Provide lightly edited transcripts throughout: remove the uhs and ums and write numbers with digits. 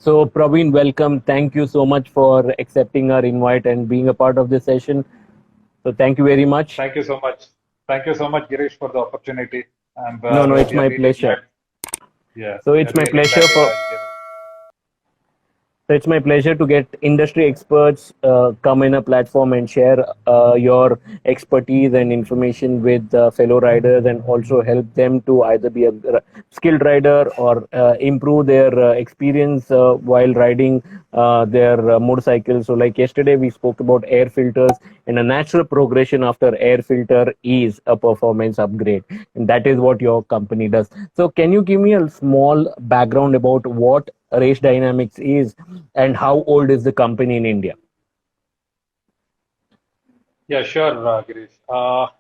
So, Praveen, welcome. Thank you so much for accepting our invite and being a part of this session. So, thank you very much. Thank you so much. Thank you so much, Girish, for the opportunity. And No, no, it's we are my really pleasure. glad. Yeah, So, we it's are my really pleasure glad for you gave us. So it's my pleasure to get industry experts come in a platform and share your expertise and information with fellow riders and also help them to either be a skilled rider or improve their experience while riding their motorcycles. So, like yesterday, we spoke about air filters, and a natural progression after air filter is a performance upgrade, and that is what your company does. So, can you give me a small background about what Race Dynamics is and how old is the company in India? Yeah, sure, Girish.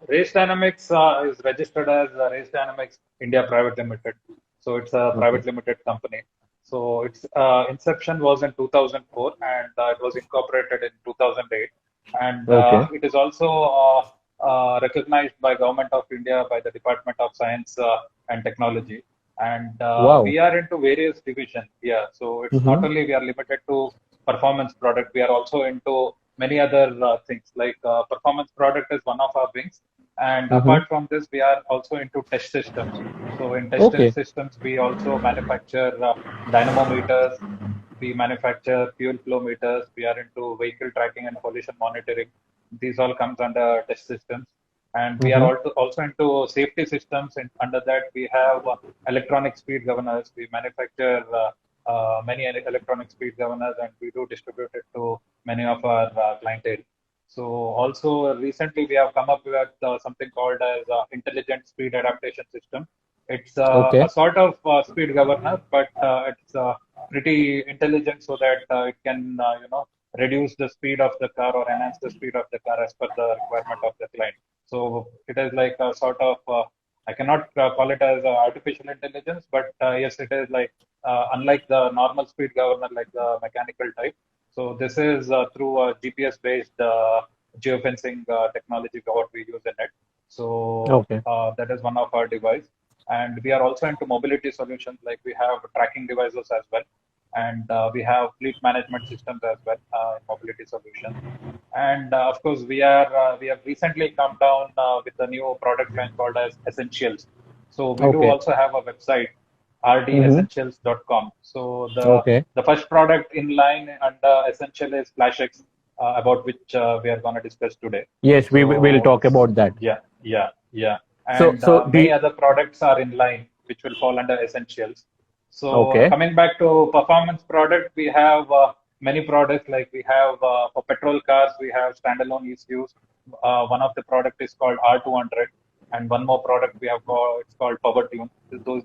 Race Dynamics is registered as Race Dynamics India Private Limited. So it's a Okay. private limited company. So its inception was in 2004 and it was incorporated in 2008. And Okay. it is also recognized by Government of India, by the Department of Science and Technology. And Wow. we are into various divisions. Yeah, so it's not Mm-hmm. only we are limited to performance product, we are also into many other things like performance product is one of our wings. And Mm-hmm. apart from this, we are also into test systems. So in test Okay. systems, we also manufacture dynamometers, we manufacture fuel flow meters, we are into vehicle tracking and pollution monitoring. These all comes under test systems. And we are Mm-hmm. also into safety systems. And under that, we have electronic speed governors. We manufacture many electronic speed governors and we do distribute it to many of our clientele. So also recently we have come up with something called as intelligent speed adaptation system. It's Okay. a sort of speed governor, but it's pretty intelligent so that it can reduce the speed of the car or enhance the speed of the car as per the requirement of the client. So it is like a sort of I cannot call it as artificial intelligence, but yes, it is like unlike the normal speed governor, like the mechanical type. So this is through a GPS-based geofencing technology what we use in it. So Okay. that is one of our device, and we are also into mobility solutions. Like we have tracking devices as well, and we have fleet management systems as well in mobility solutions. And of course, we have recently come down with a new product line called as Essentials. So we do Okay. also have a website Mm-hmm. rdessentials.com. So Okay. the first product in line under Essential is FlashX, about which we are going to discuss today. Yes, we will So talk about that. yeah, So, and so many the other products are in line which will fall under Essentials. So okay. coming back to performance product, we have many products like we have for petrol cars, we have standalone ECUs. One of the product is called R200, and one more product we have called it's called PowerTune.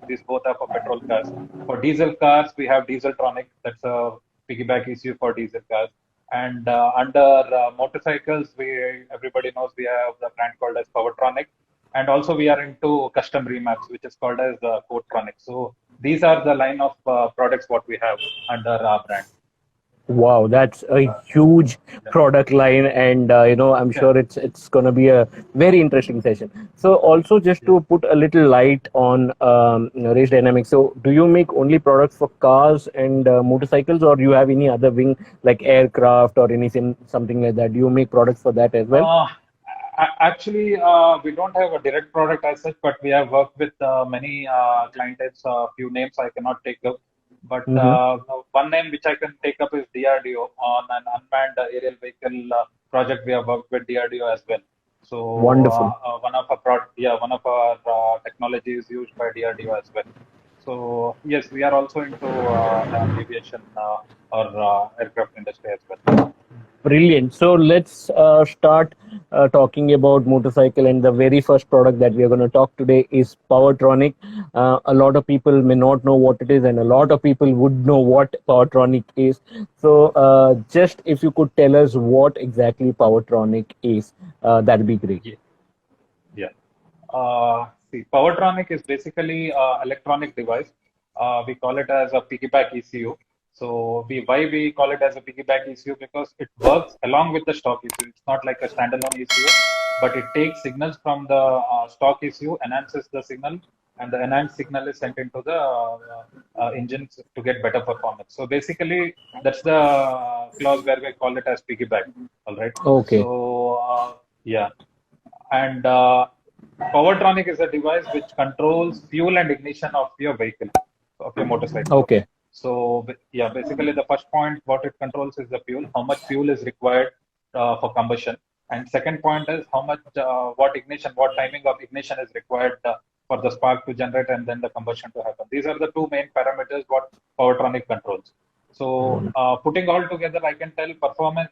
These both are for petrol cars. For diesel cars, we have Dieseltronic. That's a piggyback ECU for diesel cars. And under motorcycles, we everybody knows we have the brand called as Powertronic, and also we are into custom remaps, which is called as Codetronic. So these are the line of products what we have under our brand. Wow, that's a huge Yeah, product line, and I'm yeah, sure it's going to be a very interesting session. So, also just yeah. to put a little light on Race Dynamics. So, do you make only products for cars and motorcycles, or do you have any other wing like aircraft or anything something like that? Do you make products for that as well? Uh, Actually, we don't have a direct product as such, but we have worked with many clients. Few names I cannot take up, but Mm-hmm. one name which I can take up is DRDO on an unmanned aerial vehicle project. We have worked with DRDO as well. So Wonderful. one of our technology is used by DRDO as well. So yes, we are also into aviation or aircraft industry as well. Brilliant. So let's start talking about motorcycle. And the very first product that we are going to talk today is Powertronic. A lot of people may not know what it is, and a lot of people would know what Powertronic is. So, just if you could tell us what exactly Powertronic is, that'd be great. Yeah. Yeah. See, Powertronic is basically electronic device. We call it as a piggyback ECU. So why we call it as a piggyback ECU because it works along with the stock ECU. It's not like a standalone ECU, but it takes signals from the stock ECU, enhances the signal, and the enhanced signal is sent into the engines to get better performance. So basically, that's the clause where we call it as piggyback. All right. Okay. So yeah, and Powertronic is a device which controls fuel and ignition of your vehicle, of your motorcycle. Okay. So yeah, basically the first point what it controls is the fuel, how much fuel is required for combustion, and second point is how much what ignition, what timing of ignition is required for the spark to generate and then the combustion to happen. These are the two main parameters what Powertronic controls. So putting all together, I can tell performance.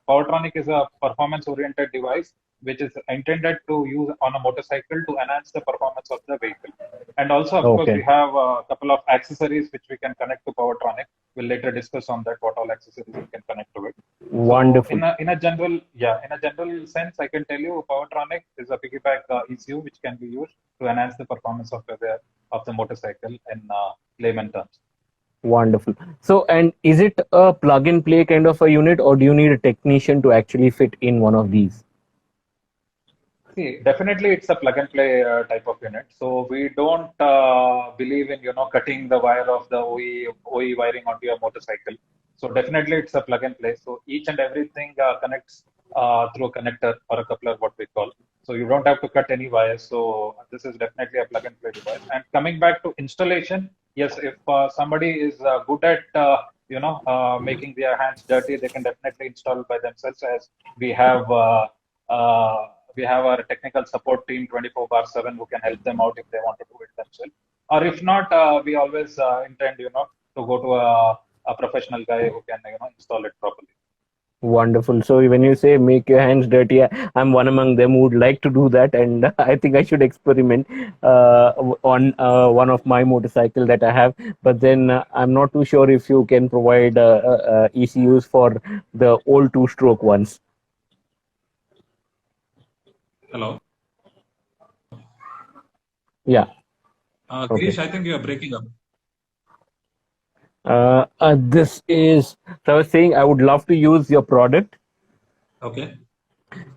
Powertronic is a performance-oriented device which is intended to use on a motorcycle to enhance the performance of the vehicle. And also, of course, we Okay. have a couple of accessories which we can connect to Powertronic. We'll later discuss on that, what all accessories we can connect to it. So Wonderful. in a general, in a general sense, I can tell you Powertronic is a piggyback ECU which can be used to enhance the performance of the motorcycle in layman terms. Wonderful. So, and is it a plug and play kind of a unit, or do you need a technician to actually fit in one of these? See, definitely it's a plug and play type of unit. So we don't believe in cutting the wire of the OE wiring onto your motorcycle. So definitely it's a plug and play. So each and everything connects through a connector or a coupler, what we call. So you don't have to cut any wires. So this is definitely a plug and play device. And coming back to installation, yes, if somebody is good at making their hands dirty, they can definitely install by themselves. As we have. We have our technical support team 24/7 who can help them out if they want to do it themselves. Or if not, we always intend, to go to a professional guy who can, install it properly. Wonderful. So when you say make your hands dirty, I'm one among them who would like to do that, and I think I should experiment on one of my motorcycle that I have. But then I'm not too sure if you can provide ECUs for the old two-stroke ones. Hello. Yeah. Girish, I think you are breaking up. This is. So I was saying I would love to use your product. Okay.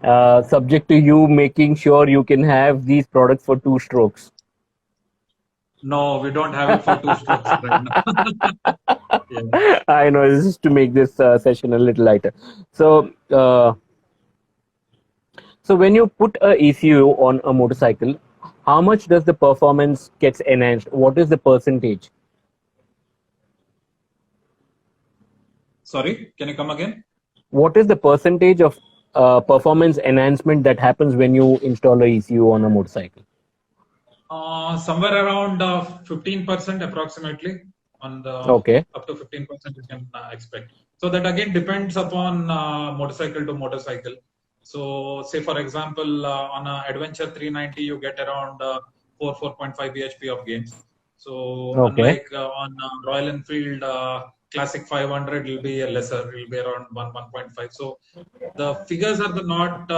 Subject to you making sure you can have these products for two strokes. No, we don't have it for two strokes right now. Yeah. I know, this is to make this session a little lighter. So, so when you put a ECU on a motorcycle, how much does the performance gets enhanced? What is the percentage? Sorry, can you come again? What is the percentage of performance enhancement that happens when you install a ECU on a motorcycle? Somewhere around 15% approximately on the Okay. up to 15% you can expect. So that again depends upon motorcycle to motorcycle. So say for example on a Adventure 390 you get around 4.5 bhp of gains. So Okay. unlike on Royal Enfield Classic 500 will be lesser, it will be around 1.5. So the figures are not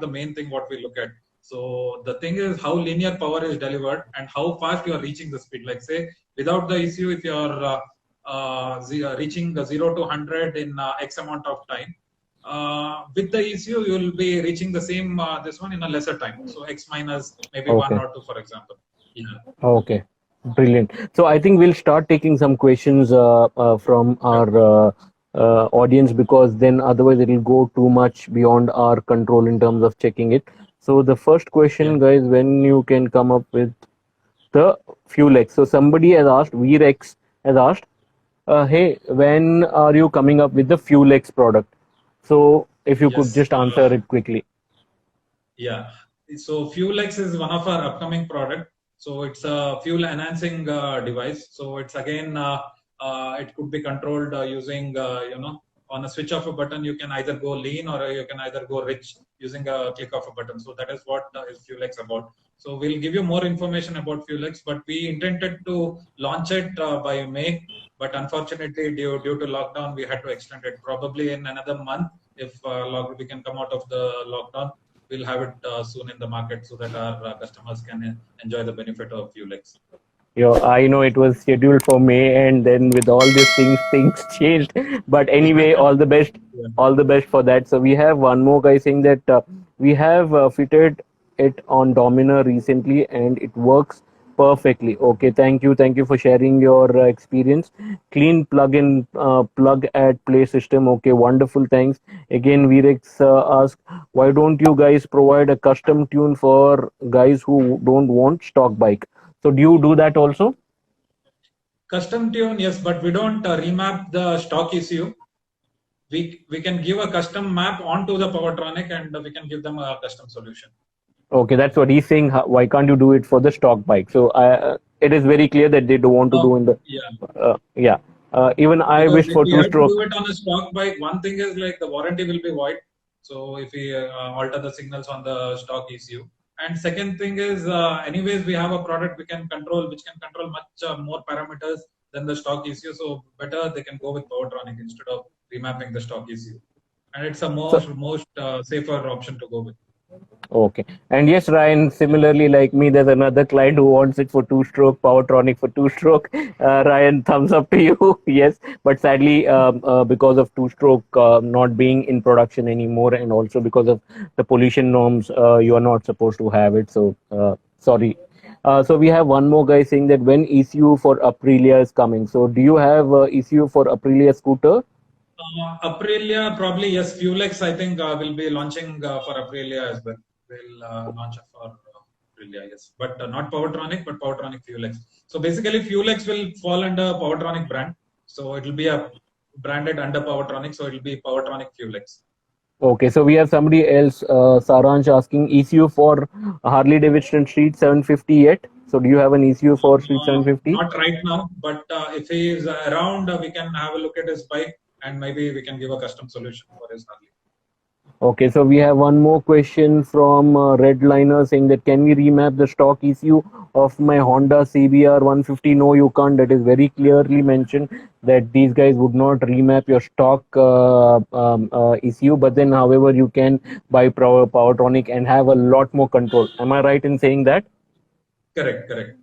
the main thing what we look at. So the thing is how linear power is delivered and how fast you are reaching the speed. Like say without the ECU, if you are reaching the 0 to 100 in X amount of time, with the ECU you will be reaching the same this one in a lesser time. So X minus maybe Okay. 1 or 2 for example. Yeah. Okay. Brilliant. So I think we'll start taking some questions from our audience, because then otherwise it will go too much beyond our control in terms of checking it. So the first question, Yeah. guys, when you can come up with the FuelX. So somebody has asked, VRX has asked, hey, when are you coming up with the FuelX product? So if you could Yes. just answer it quickly. Yeah. So FuelX is one of our upcoming product. So it's a fuel enhancing device. So it's again, it could be controlled using, on a switch of a button, you can either go lean or you can either go rich using a click of a button. So that is what is FuelX about. So we'll give you more information about FuelX, but we intended to launch it by May. But unfortunately, due to lockdown, we had to extend it probably in another month. If we can come out of the lockdown, we'll have it soon in the market so that our customers can enjoy the benefit of FuelX. I know it was scheduled for May, and then with all these things changed. But anyway, all the best, Yeah. all the best for that. So we have one more guy saying that we have fitted it on Dominer recently, and it works perfectly. Okay, thank you for sharing your experience. Clean plug-in, plug at play system. Okay, wonderful. Thanks again. Virex asked, why don't you guys provide a custom tune for guys who don't want stock bike? So do you do that also? Custom tune, yes, but we don't remap the stock ECU. We can give a custom map onto the Powertronic, and we can give them a custom solution. Okay, that's what he's saying. Why can't you do it for the stock bike? So it is very clear that they don't want to do in the Yeah, yeah. Even I because wish if for we two have to stroke. do it on a stock bike, one thing is like the warranty will be void. So if we alter the signals on the stock ECU, and second thing is, anyways, we have a product we can control, which can control much more parameters than the stock ECU. So better they can go with Powertronic instead of remapping the stock ECU, and it's a So most safer option to go with. okay. And yes, Ryan, Yeah. similarly, like me, there's another client who wants it for two stroke, Powertronic for two stroke. Ryan, thumbs up to you. Yes. But sadly, because of two stroke not being in production anymore, and also because of the pollution norms, you are not supposed to have it. So, sorry. So we have one more guy saying that when ECU for Aprilia is coming. So do you have ECU for Aprilia scooter? Aprilia, probably yes. Fulex, I think, will be launching for Aprilia as well. We'll launch for Aprilia, yes, but not Powertronic, but Powertronic Fulex. So basically, Fulex will fall under Powertronic brand. So it will be a branded under Powertronic. So it will be Powertronic Fulex. Okay, so we have somebody else, Saransh, asking ECU for Harley Davidson Street 750 yet? So do you have an ECU for Street 750? Not right now, but if he is around, we can have a look at his bike, and maybe we can give a custom solution for his Harley. Okay, so we have one more question from Redliner saying that can we remap the stock ECU of my Honda CBR 150? No, you can't. That is very clearly mentioned that these guys would not remap your stock ECU, but then, however, you can buy Powertronic and have a lot more control. Am I right in saying that? Correct, correct.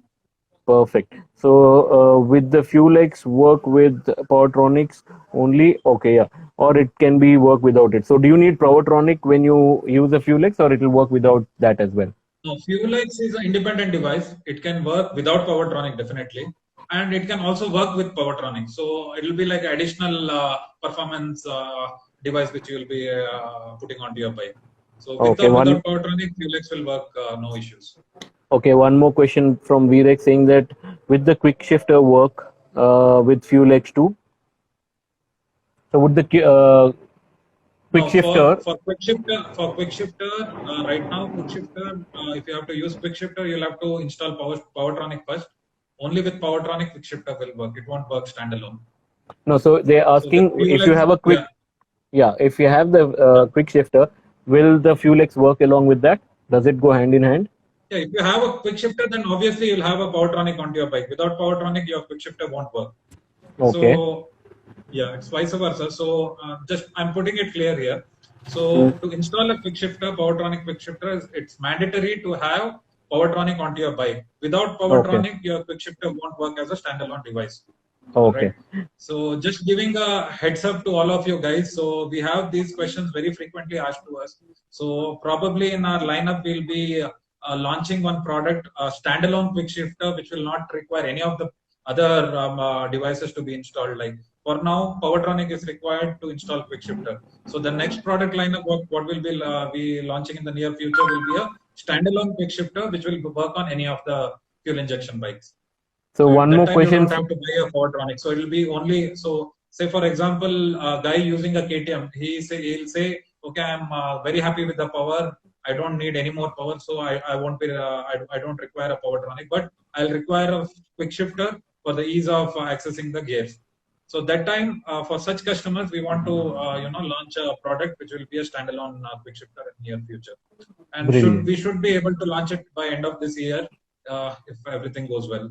Perfect. So with the Fulex work with Powertronics only, okay, yeah, or it can be work without it. So do you need Powertronic when you use the Fulex, or it will work without that as well? No, Fulex is an independent device. It can work without Powertronic definitely, and it can also work with Powertronic. So it will be like additional performance device which you will be putting onto your bike. So with Okay, or one without Powertronic, Fulex will work, no issues. okay, one more question from Virek saying that with the quick shifter work with Fulex too. So would the quick No, shifter? for quick shifter right now, quick shifter, if you have to use quick shifter, you'll have to install Powertronic first. Only with Powertronic, quick shifter will work. It won't work standalone. No, so they're So with asking if you Fulex, have a quick, yeah, yeah, if you have the quick shifter, will the Fulex work along with that? Does it go hand in hand? yeah. If you have a quick shifter, then obviously you'll have a Powertronic onto your bike. Without Powertronic, your quick shifter won't work. Okay. So yeah, it's vice versa. So just I'm putting it clear here. So to install a quick shifter, Powertronic quick shifter, it's mandatory to have Powertronic onto your bike. Without Okay. Powertronic, your quick shifter won't work as a standalone device. All right. Okay. So just giving a heads up to all of you guys. So we have these questions very frequently asked to us. So probably in our lineup, we'll be launching one product, a standalone quick shifter, which will not require any of the other devices to be installed. Like for now, Powertronic is required to install quick shifter. So the next product lineup, what will be launching in the near future will be a standalone quick shifter, which will work on any of the fuel injection bikes. So So at one that more time, you question. don't have to buy a Powertronic. So it will be only, so say for example, a guy using a KTM, he'll say, okay, I'm very happy with the power. I don't need any more power, so I won't be, I don't require a Powertronic, but I'll require a quick shifter for the ease of accessing the gears. So that time, for such customers, we want to, launch a product which will be a standalone quick shifter in near future, and Brilliant. we should be able to launch it by end of this year if everything goes well.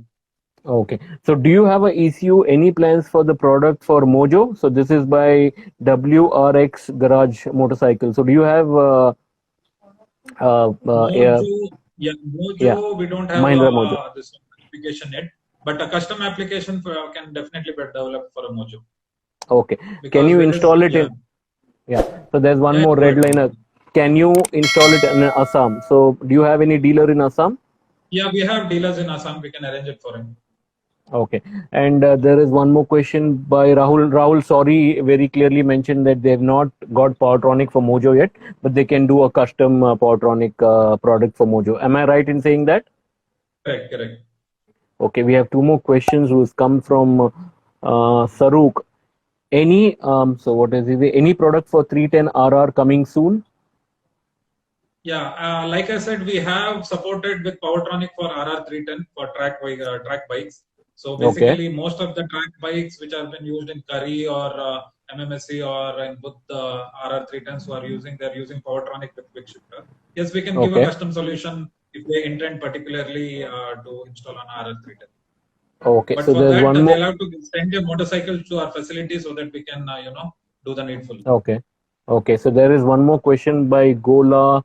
Okay. So do you have a ECU, any plans for the product for Mojo? So this is by WRX Garage Motorcycle. So do you have yeah, yeah, Mojo, we don't have Mahindra Mojo? this application yet, but a custom application can definitely be developed for a Mojo Okay. Can because you there is, install it yeah, in? Yeah. So there's one yeah, more go red ahead, go liner. ahead. can you install it in Assam? So do you have any dealer in Assam? Yeah, we have dealers in Assam. We can arrange it for him. Okay. And there is one more question by Rahul. Rahul, sorry, very clearly mentioned that they have not got Powertronic for Mojo yet, but they can do a custom Powertronic product for Mojo. Am I right in saying that? Correct, correct. Okay, we have two more questions who's come from Saruk. Any so what is it? Any product for 310 RR coming soon? Yeah, like I said, we have supported with Powertronic for RR310 for track bikes. So Okay. basically, most of the track bikes which have been used in Curry or MMSC or in both the RR310s who are using, they're using Powertronic with quick shifter. Yes, we can give a Okay. custom solution if they intend particularly to install on RR310. Okay. But So for there's that, one more. they'll have to send a motorcycle to our facility so that we can, do the needful. Okay. Okay. So there is one more question by Gola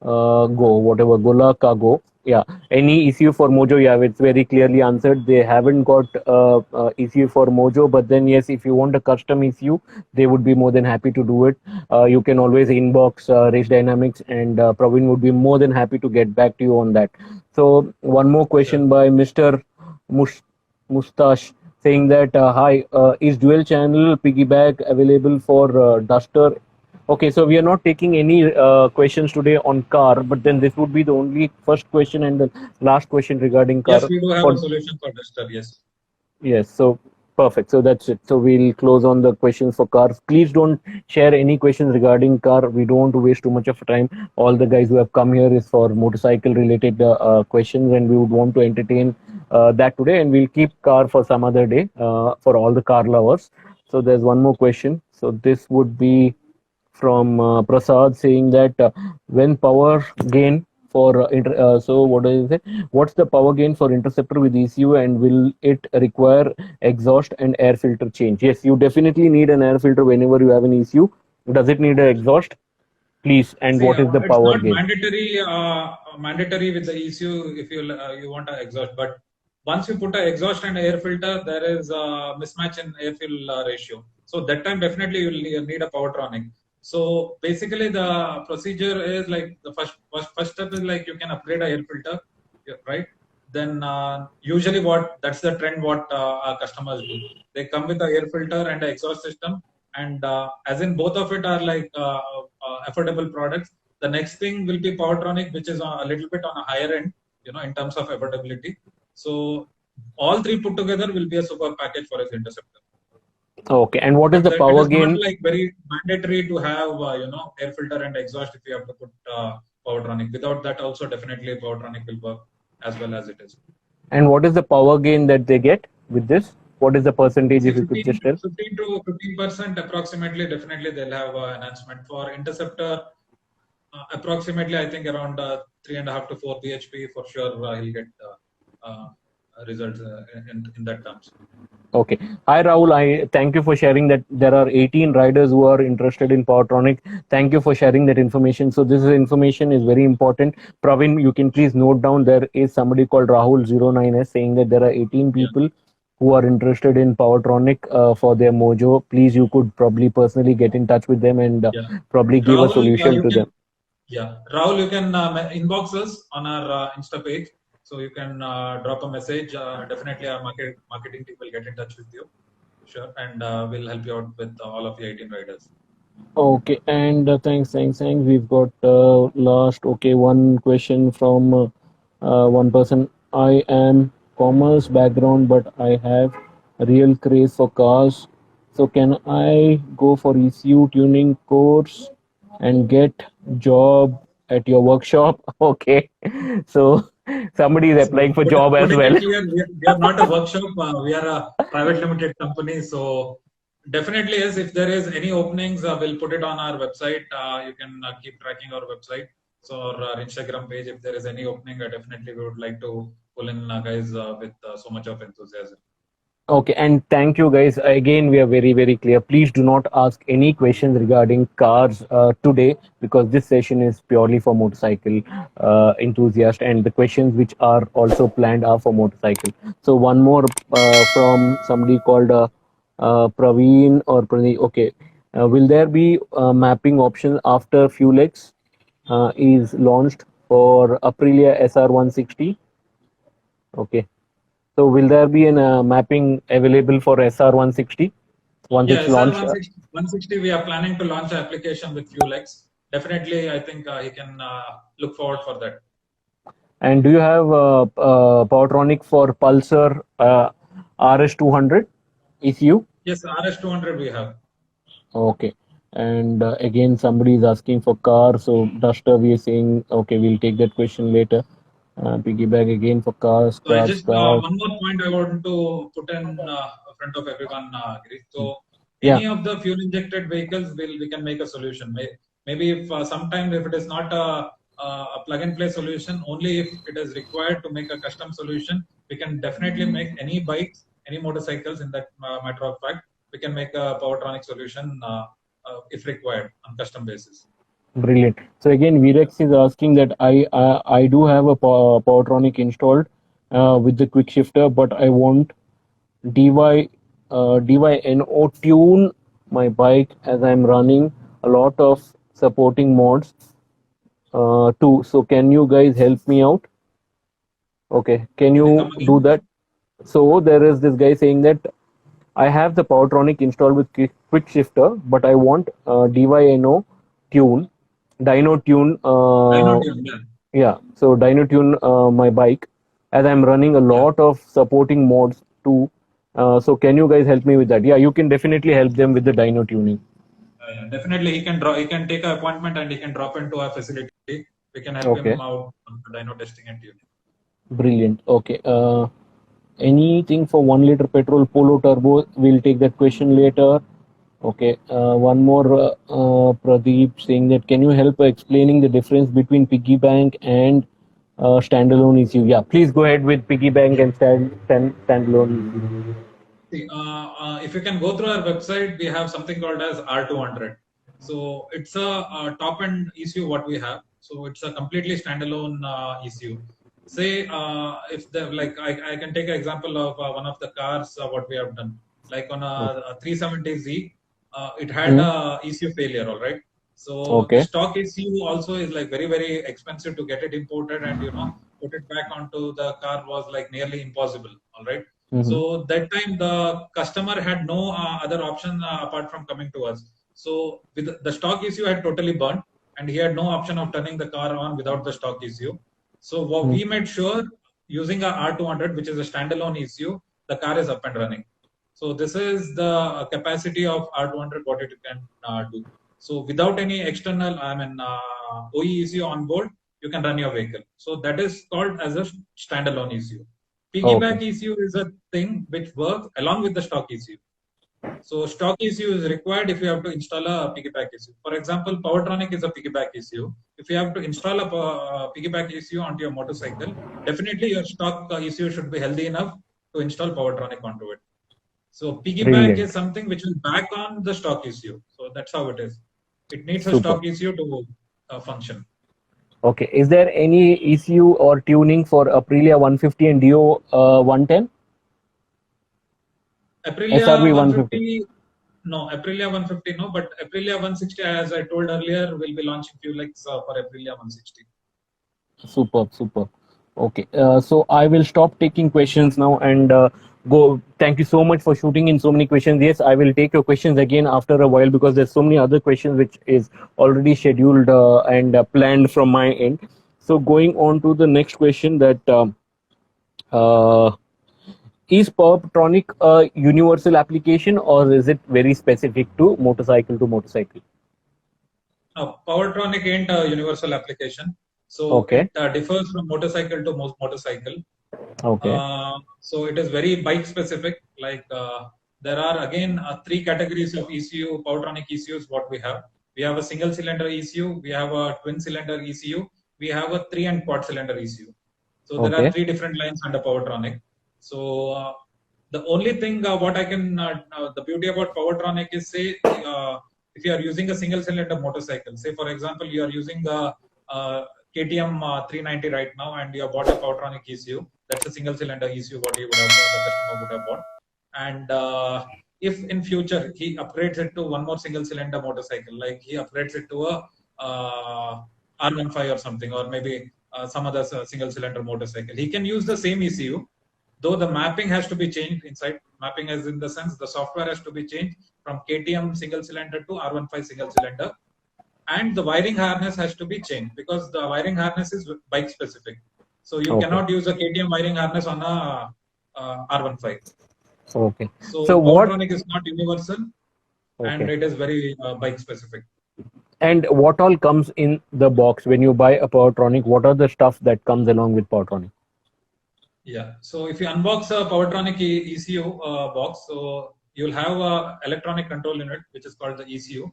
Gola Kago. Yeah. Any issue for Mojo? Yeah, it's very clearly answered. They haven't got issue for Mojo, but then yes, if you want a custom issue, they would be more than happy to do it. You can always inbox Race Dynamics, and Praveen would be more than happy to get back to you on that. So one more question by Mr. Mush- Mustache saying that hi, is dual channel piggyback available for Duster? Okay, so we are not taking any questions today on car, but then this would be the only first question and the last question regarding car. Yes, we do have For a solution for Duster. Yes. yes, so perfect. So that's it. So we'll close on the questions for cars. Please don't share any questions regarding car. We don't want to waste too much of time. All the guys who have come here is for motorcycle related questions, and we would want to entertain that today. And we'll keep car for some other day for all the car lovers. So there's one more question. So this would be from Prasad saying that when power gain for so what is it? What's the power gain for interceptor with ECU, and will it require exhaust and air filter change? Yes, you definitely need an air filter whenever you have an ECU. Does it need an exhaust? Please, and See, what is the it's power not gain? mandatory with the ECU if you want an exhaust, but once you put an exhaust and air filter, there is a mismatch in air fuel ratio. So that time definitely you'll need a Powertronic. So basically the procedure is like the first step is like you can upgrade a air filter, yeah, right? Then usually that's the trend what our customers do. They come with the air filter and the exhaust system, and as in both of it are like affordable products. The next thing will be Powertronic, which is a little bit on a higher end, in terms of affordability. So all three put together will be a super package for his Interceptor. Okay, and what is But the it power is not gain? like very mandatory to have air filter and exhaust if you have to put Powertronic. Without that, also definitely Powertronic will work as well as it is. And what is the power gain that they get with this? What is the percentage, See, if you could just tell? 15 to 15% approximately, definitely they'll have enhancement. For Interceptor, approximately I think around 3.5 to 4 bhp for sure he'll get results in that terms. Okay. Hi, Rahul. I thank you for sharing that there are 18 riders who are interested in Powertronic. Thank you for sharing that information. So this information is very important. Praveen, you can please note down there is somebody called Rahul09S saying that there are 18 people who are interested in Powertronic for their Mojo. Please, you could probably personally get in touch with them and probably give Rahul, a solution to them. Yeah, Rahul, you can inbox us on our Insta page. So you can drop a message. Definitely our marketing team will get in touch with you. Sure. And we'll help you out with all of the 18 riders. Okay, and thanks. We've got last, okay, one question from one person. I am commerce background, but I have a real craze for cars. So can I go for ECU tuning course and get job at your workshop? Okay, so somebody is So applying for job as putting well. it clear, we are not a workshop. We are a private limited company. So definitely, yes, if there is any openings, we'll put it on our website. You can keep tracking our website. So our Instagram page, if there is any opening, definitely we would like to pull in guys with so much of enthusiasm. Okay, and thank you guys. Again, we are very, very clear. Please do not ask any questions regarding cars today because this session is purely for motorcycle enthusiasts, and the questions which are also planned are for motorcycle. So one more from somebody called Praveen or Pradeep. Okay, will there be mapping option after Fuel X? is launched for Aprilia SR160. Okay. So will there be an mapping available for SR160 once Yeah, it's SR launched? 160, we are planning to launch an application with FuelX. Definitely, I think he can look forward for that. And do you have Powertronic for Pulsar RS200 ECU? Yes, RS200 we have. Okay. And again, somebody is asking for car. So Duster, we are saying, okay, we'll take that question later. Piggyback again for cars, So I cars, just cars. one more point I want to put in front of everyone, Girish. So Yeah, any of the fuel injected vehicles we can make a solution. Maybe if sometime if it is not a plug and play solution, only if it is required to make a custom solution, we can definitely make any bikes, any motorcycles. In that matter of fact, we can make a Powertronic solution if required on custom basis. brilliant. So again, Virex is asking that I do have a Powertronic installed with the quick shifter, but I want DY DYNO tune my bike as I'm running a lot of supporting mods too. So can you guys help me out? Okay, can Can you you come do again? that? So there is this guy saying that I have the Powertronic installed with quick shifter, but I want DYNO tune, Dyno tune. Dyno tune, yeah. Yeah, so Dyno tune my bike as I'm running a Yeah. lot of supporting mods too. So can you guys help me with that? Yeah, you can definitely help them with the dyno tuning. Yeah, definitely, he can draw. He can take an appointment and he can drop into our facility. We can help him Okay, out on the dyno testing and tuning. brilliant. Okay, anything for 1 liter petrol Polo turbo? We'll take that question later. Okay, one more, Pradeep saying that can you help explaining the difference between piggy bank and standalone ECU? Yeah, please go ahead with piggy bank and standalone ECU. See, if you can go through our website, we have something called as R200. So it's a top end ECU what we have. So it's a completely standalone ECU. Say if the like I can take an example of one of the cars what we have done. Like on a 370Z, it had Hmm. a ECU failure, all right. So the Okay. stock ECU also is like very expensive to get it imported and put it back onto the car was like nearly impossible, all right. Mm-hmm. So that time the customer had no other option apart from coming to us. So with the stock ECU had totally burnt, and he had no option of turning the car on without the stock ECU. So what we made sure using a R200, which is a standalone ECU, the car is up and running. So this is the capacity of R200 what it can do. So without any external, OE ECU on board, you can run your vehicle. So that is called as a standalone ECU. Okay. Piggyback ECU is a thing which works along with the stock ECU. So stock ECU is required if you have to install a piggyback ECU. For example, Powertronic is a piggyback ECU. If you have to install a piggyback ECU onto your motorcycle, definitely your stock ECU should be healthy enough to install Powertronic onto it. So piggyback Brilliant. is something which will back on the stock ECU. So that's how it is. It needs a Super. stock ECU to function. Okay. Is there any ECU or tuning for Aprilia 150 and Dio 110? Aprilia SRV 150. 150, no, Aprilia 150, no, but Aprilia 160, as I told earlier, will be launching few legs for Aprilia 160. Superb, superb. Okay, so I will stop taking questions now and go. Thank you so much for shooting in so many questions. Yes, I will take your questions again after a while because there's so many other questions which is already scheduled and planned from my end. So going on to the next question that uh, is Powertronic a universal application or is it very specific to motorcycle to motorcycle? Now, Powertronic ain't a universal application, so it Okay, differs from motorcycle to motorcycle. okay, So it is very bike specific. Like there are again three categories of ECU, Powertronic ECUs. What we have, we have a single cylinder ECU, we have a twin cylinder ECU, we have a 3 and quad cylinder ECU. So there are okay, three different lines under Powertronic. So the only thing what I can the beauty about Powertronic is say if you are using a single cylinder motorcycle, say for example you are using a KTM 390 right now and you have bought a Powertronic ECU, that's a single cylinder ECU what you would have the customer would have bought. And if in future he upgrades it to one more single cylinder motorcycle, like he upgrades it to a R15 or something, or maybe some other single cylinder motorcycle. He can use the same ECU, though the mapping has to be changed inside. Mapping as in the sense the software has to be changed from KTM single cylinder to R15 single cylinder, and the wiring harness has to be changed because the wiring harness is bike specific. So you Okay. cannot use a KTM wiring harness on a R15. Okay. So So what Powertronic is not universal, and okay. it is very bike specific. And what all comes in the box when you buy a Powertronic? What are the stuff that comes along with Powertronic? Yeah. So if you unbox a Powertronic ECU box, so you'll have a electronic control unit, which is called the ECU.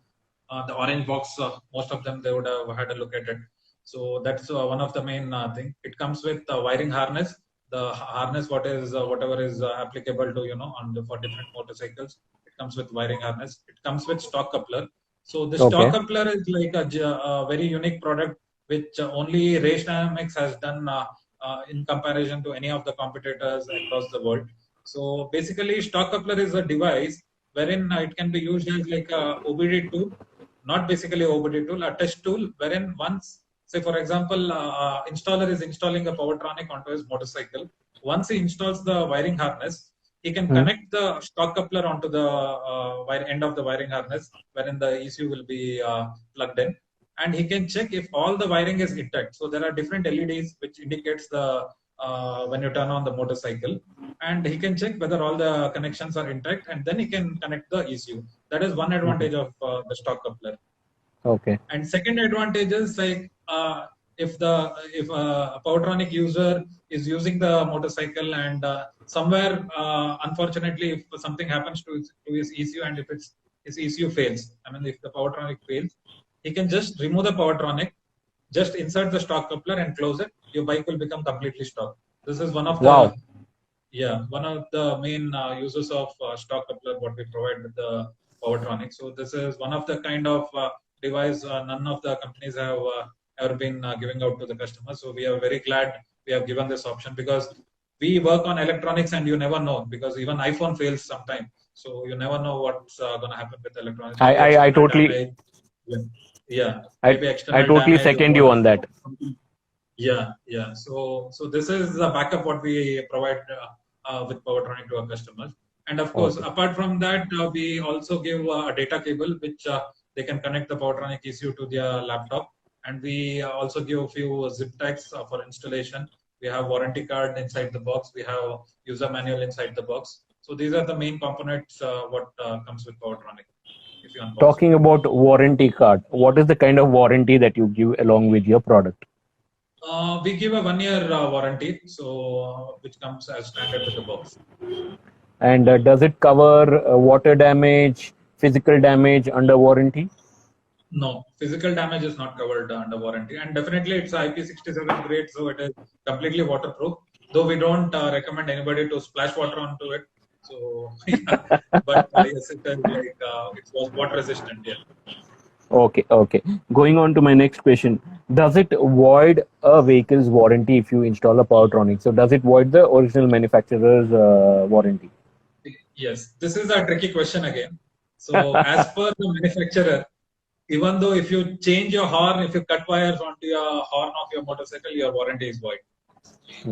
The orange box, most of them they would have had a look at it. So that's one of the main thing. It comes with a wiring harness. The harness, whatever is applicable to for different motorcycles, it comes with wiring harness. It comes with stock coupler. So the stock Okay. coupler is like a very unique product which only Race Dynamics has done in comparison to any of the competitors across the world. So basically, stock coupler is a device wherein it can be used as like a OBD tool, not basically OBD tool, a test tool, wherein once, say for example, installer is installing a Powertronic onto his motorcycle. Once he installs the wiring harness, he can Hmm. connect the stock coupler onto the end of the wiring harness, wherein the ECU will be plugged in, and he can check if all the wiring is intact. So there are different LEDs which indicates the when you turn on the motorcycle, and he can check whether all the connections are intact, and then he can connect the ECU. That is one advantage of the stock coupler. Okay. And second advantage is like if a Powertronic user is using the motorcycle and somewhere unfortunately if something happens to his ECU, and if his ECU fails, I mean if the Powertronic fails, he can just remove the Powertronic, just insert the stock coupler and close it. Your bike will become completely stock. This is one of Wow. the main uses of stock coupler what we provide with the Powertronic. So this is one of the kind of device none of the companies have ever been giving out to the customers. So we are very glad we have given this option, because we work on electronics and you never know, because even iPhone fails sometime. So you never know what's going to happen with electronics. I, Maybe I, I external totally damage. Yeah, yeah. I, Maybe I external totally damage second or you on that. something. Yeah. So this is the backup what we provide with Powertronic to our customers. And of course, Okay. apart from that, we also give a data cable which they can connect the Powertronic ECU to their laptop. And we also give a few zip tags for installation. We have warranty card inside the box. We have user manual inside the box. So these are the main components what comes with Powertronic if you unbox it. Talking about warranty card, what is the kind of warranty that you give along with your product? We give a 1 year warranty, so which comes as standard with the box. And does it cover water damage, physical damage under warranty? No, physical damage is not covered under warranty, and definitely it's IP67 grade, so it is completely waterproof. Though we don't recommend anybody to splash water onto it. So, yeah, but yes, it is like it was water resistant. Yeah. Okay. Going on to my next question. Does it void a vehicle's warranty if you install a Powertronic? So does it void the original manufacturer's warranty? Yes, this is a tricky question again. So, as per the manufacturer, even though if you change your horn, if you cut wires onto your horn of your motorcycle, your warranty is void.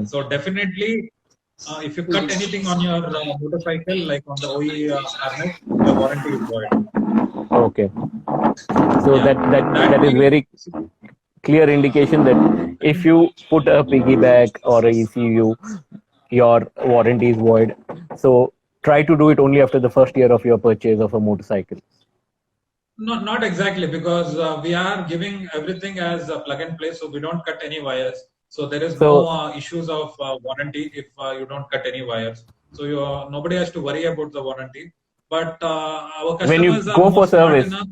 So definitely, if you cut anything on your motorcycle, like on the OE harness, your warranty is void. Okay. So Yeah. that is very clear indication that if you put a piggyback or a ECU, your warranty is void. So try to do it only after the first year of your purchase of a motorcycle. Not exactly, because we are giving everything as a plug and play, so we don't cut any wires. So there is no issues of warranty if you don't cut any wires. So nobody has to worry about the warranty. But our When you customers are go more for smart service, enough,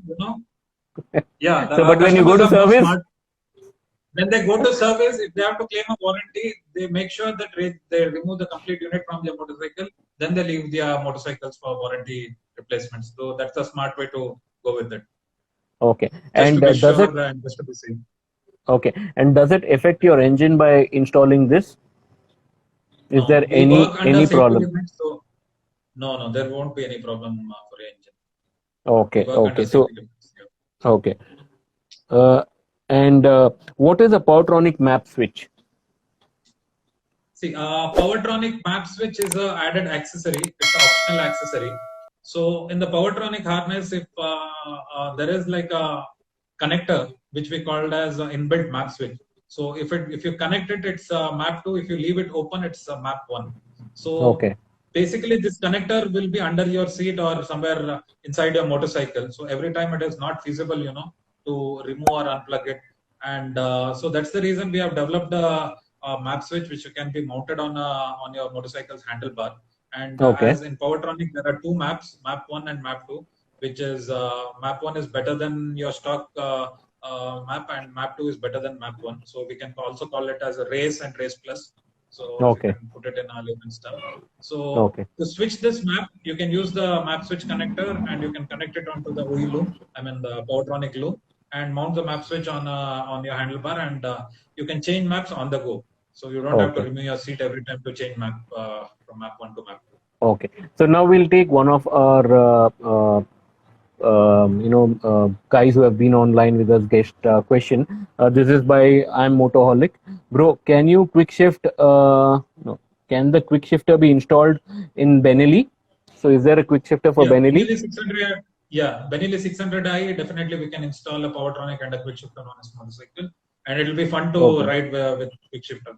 Yeah, so our but when you go customers to are more service, smart. When they go to service, if they have to claim a warranty, they make sure that they remove the complete unit from their motorcycle. Then they leave their motorcycles for warranty replacements. So that's a smart way to go with it. okay. Just to And be does it sure and just to be safe. okay? And does it affect your engine by installing this? Is No, there we work under any safety problem? limits, so no, there won't be any problem for your engine. We Okay, work under okay. So safety limits. Yeah. okay. Uh, And what is a Powertronic map switch? See, Powertronic map switch is a added accessory. It's an optional accessory. So in the Powertronic harness, if there is like a connector which we called as an inbuilt map switch. So if you connect it, it's map 2. If you leave it open, it's map 1. So Okay. basically, this connector will be under your seat or somewhere inside your motorcycle. So every time it is not feasible, to remove or unplug it. And so that's the reason we have developed a map switch which can be mounted on your motorcycle's handlebar. And Okay. as in Powertronic, there are two maps, map 1 and map 2, which is map 1 is better than your stock map, and map 2 is better than map 1. So we can also call it as a race and race plus. So if you Okay. can put it in our layman's term. So Okay. to switch this map, you can use the map switch connector and you can connect it onto the OE loop, the Powertronic loop, and mount the map switch on your handlebar, and you can change maps on the go. So you don't have to Okay. remove your seat every time to change map from map 1 to map 2. Okay. So now we'll take one of our guys who have been online with us guest question. This is by I'm Motoholic. Bro, can you quick shift? No, can the quick shifter be installed in Benelli? So is there a quick shifter for Yeah, Benelli? Benelli 600. Yeah, Benelli 600i. Definitely, we can install a Powertronic and a quick shifter on a motorcycle, and it will be fun to Okay. ride with quick shifter.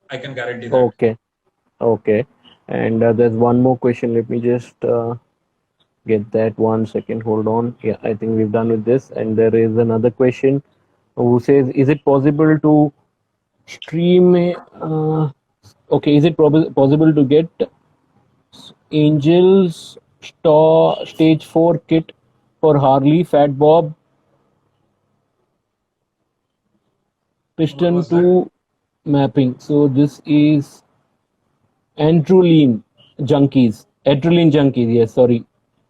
I can guarantee that. Okay. Okay. And there's one more question. Let me just get that 1 second. Hold on. Yeah, I think we've done with this. And there is another question who says, is it possible to stream? Okay, is it possible to get Angel's Stage 4 kit for Harley, Fat Bob, What piston was to that? mapping? So this is Adrenaline Junkies. Adrenaline Junkies, yes, sorry.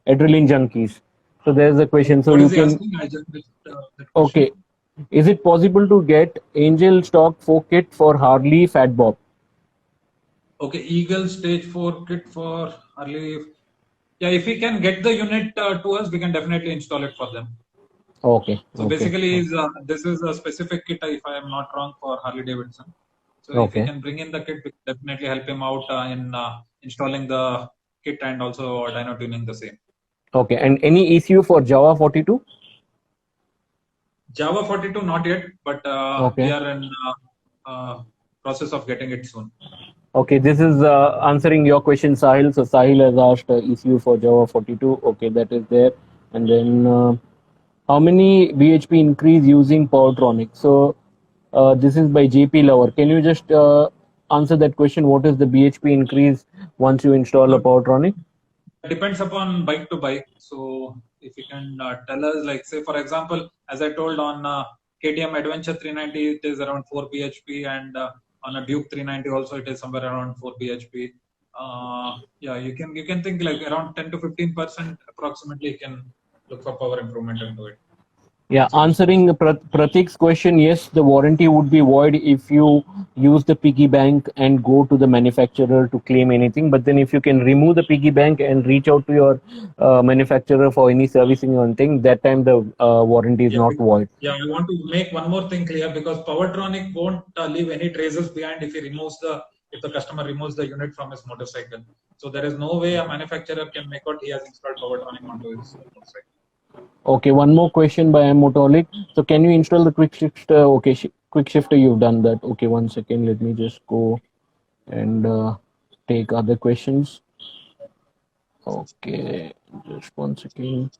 Adrenaline Junkies. So there's a question. So What you is he can, asking? I just missed that okay. question. Is it possible to get Angel Stock 4 kit for Harley, Fat Bob? Okay, Eagle Stage 4 kit for Harley. Yeah, if we can get the unit to us, we can definitely install it for them. Okay. So Okay. basically, this is a specific kit, if I am not wrong, for Harley Davidson. So if he Okay. can bring in the kit, we can definitely help him out in installing the kit and also dyno tuning the same. Okay. And any ECU for Java 42? Java 42, not yet, but Okay. we are in process of getting it soon. Okay, this is answering your question, Sahil. So Sahil has asked ECU for Java 42. Okay, that is there. And then how many BHP increase using Powertronic? So this is by JP Lover. Can you just answer that question? What is the BHP increase once you install a Powertronic? Depends upon bike to bike. So if you can tell us, like say for example, as I told on KTM Adventure 390, it is around 4 bhp, and on a Duke 390 also it is somewhere around 4 bhp. Yeah, you can think like around 10 to 15% approximately. You can look for power improvement into it. Yeah, answering Pratik's question, yes, the warranty would be void if you use the piggy bank and go to the manufacturer to claim anything. But then if you can remove the piggy bank and reach out to your manufacturer for any servicing or anything, that time the warranty is not void. Yeah, I want to make one more thing clear, because Powertronic won't leave any traces behind if the customer removes the unit from his motorcycle. So there is no way a manufacturer can make out he has installed Powertronic onto his motorcycle. Okay, one more question by Motolic. So can you install the quick shifter? Okay, quick shifter, you've done that. Okay, 1 second. Let me just go and take other questions. Okay, just 1 second.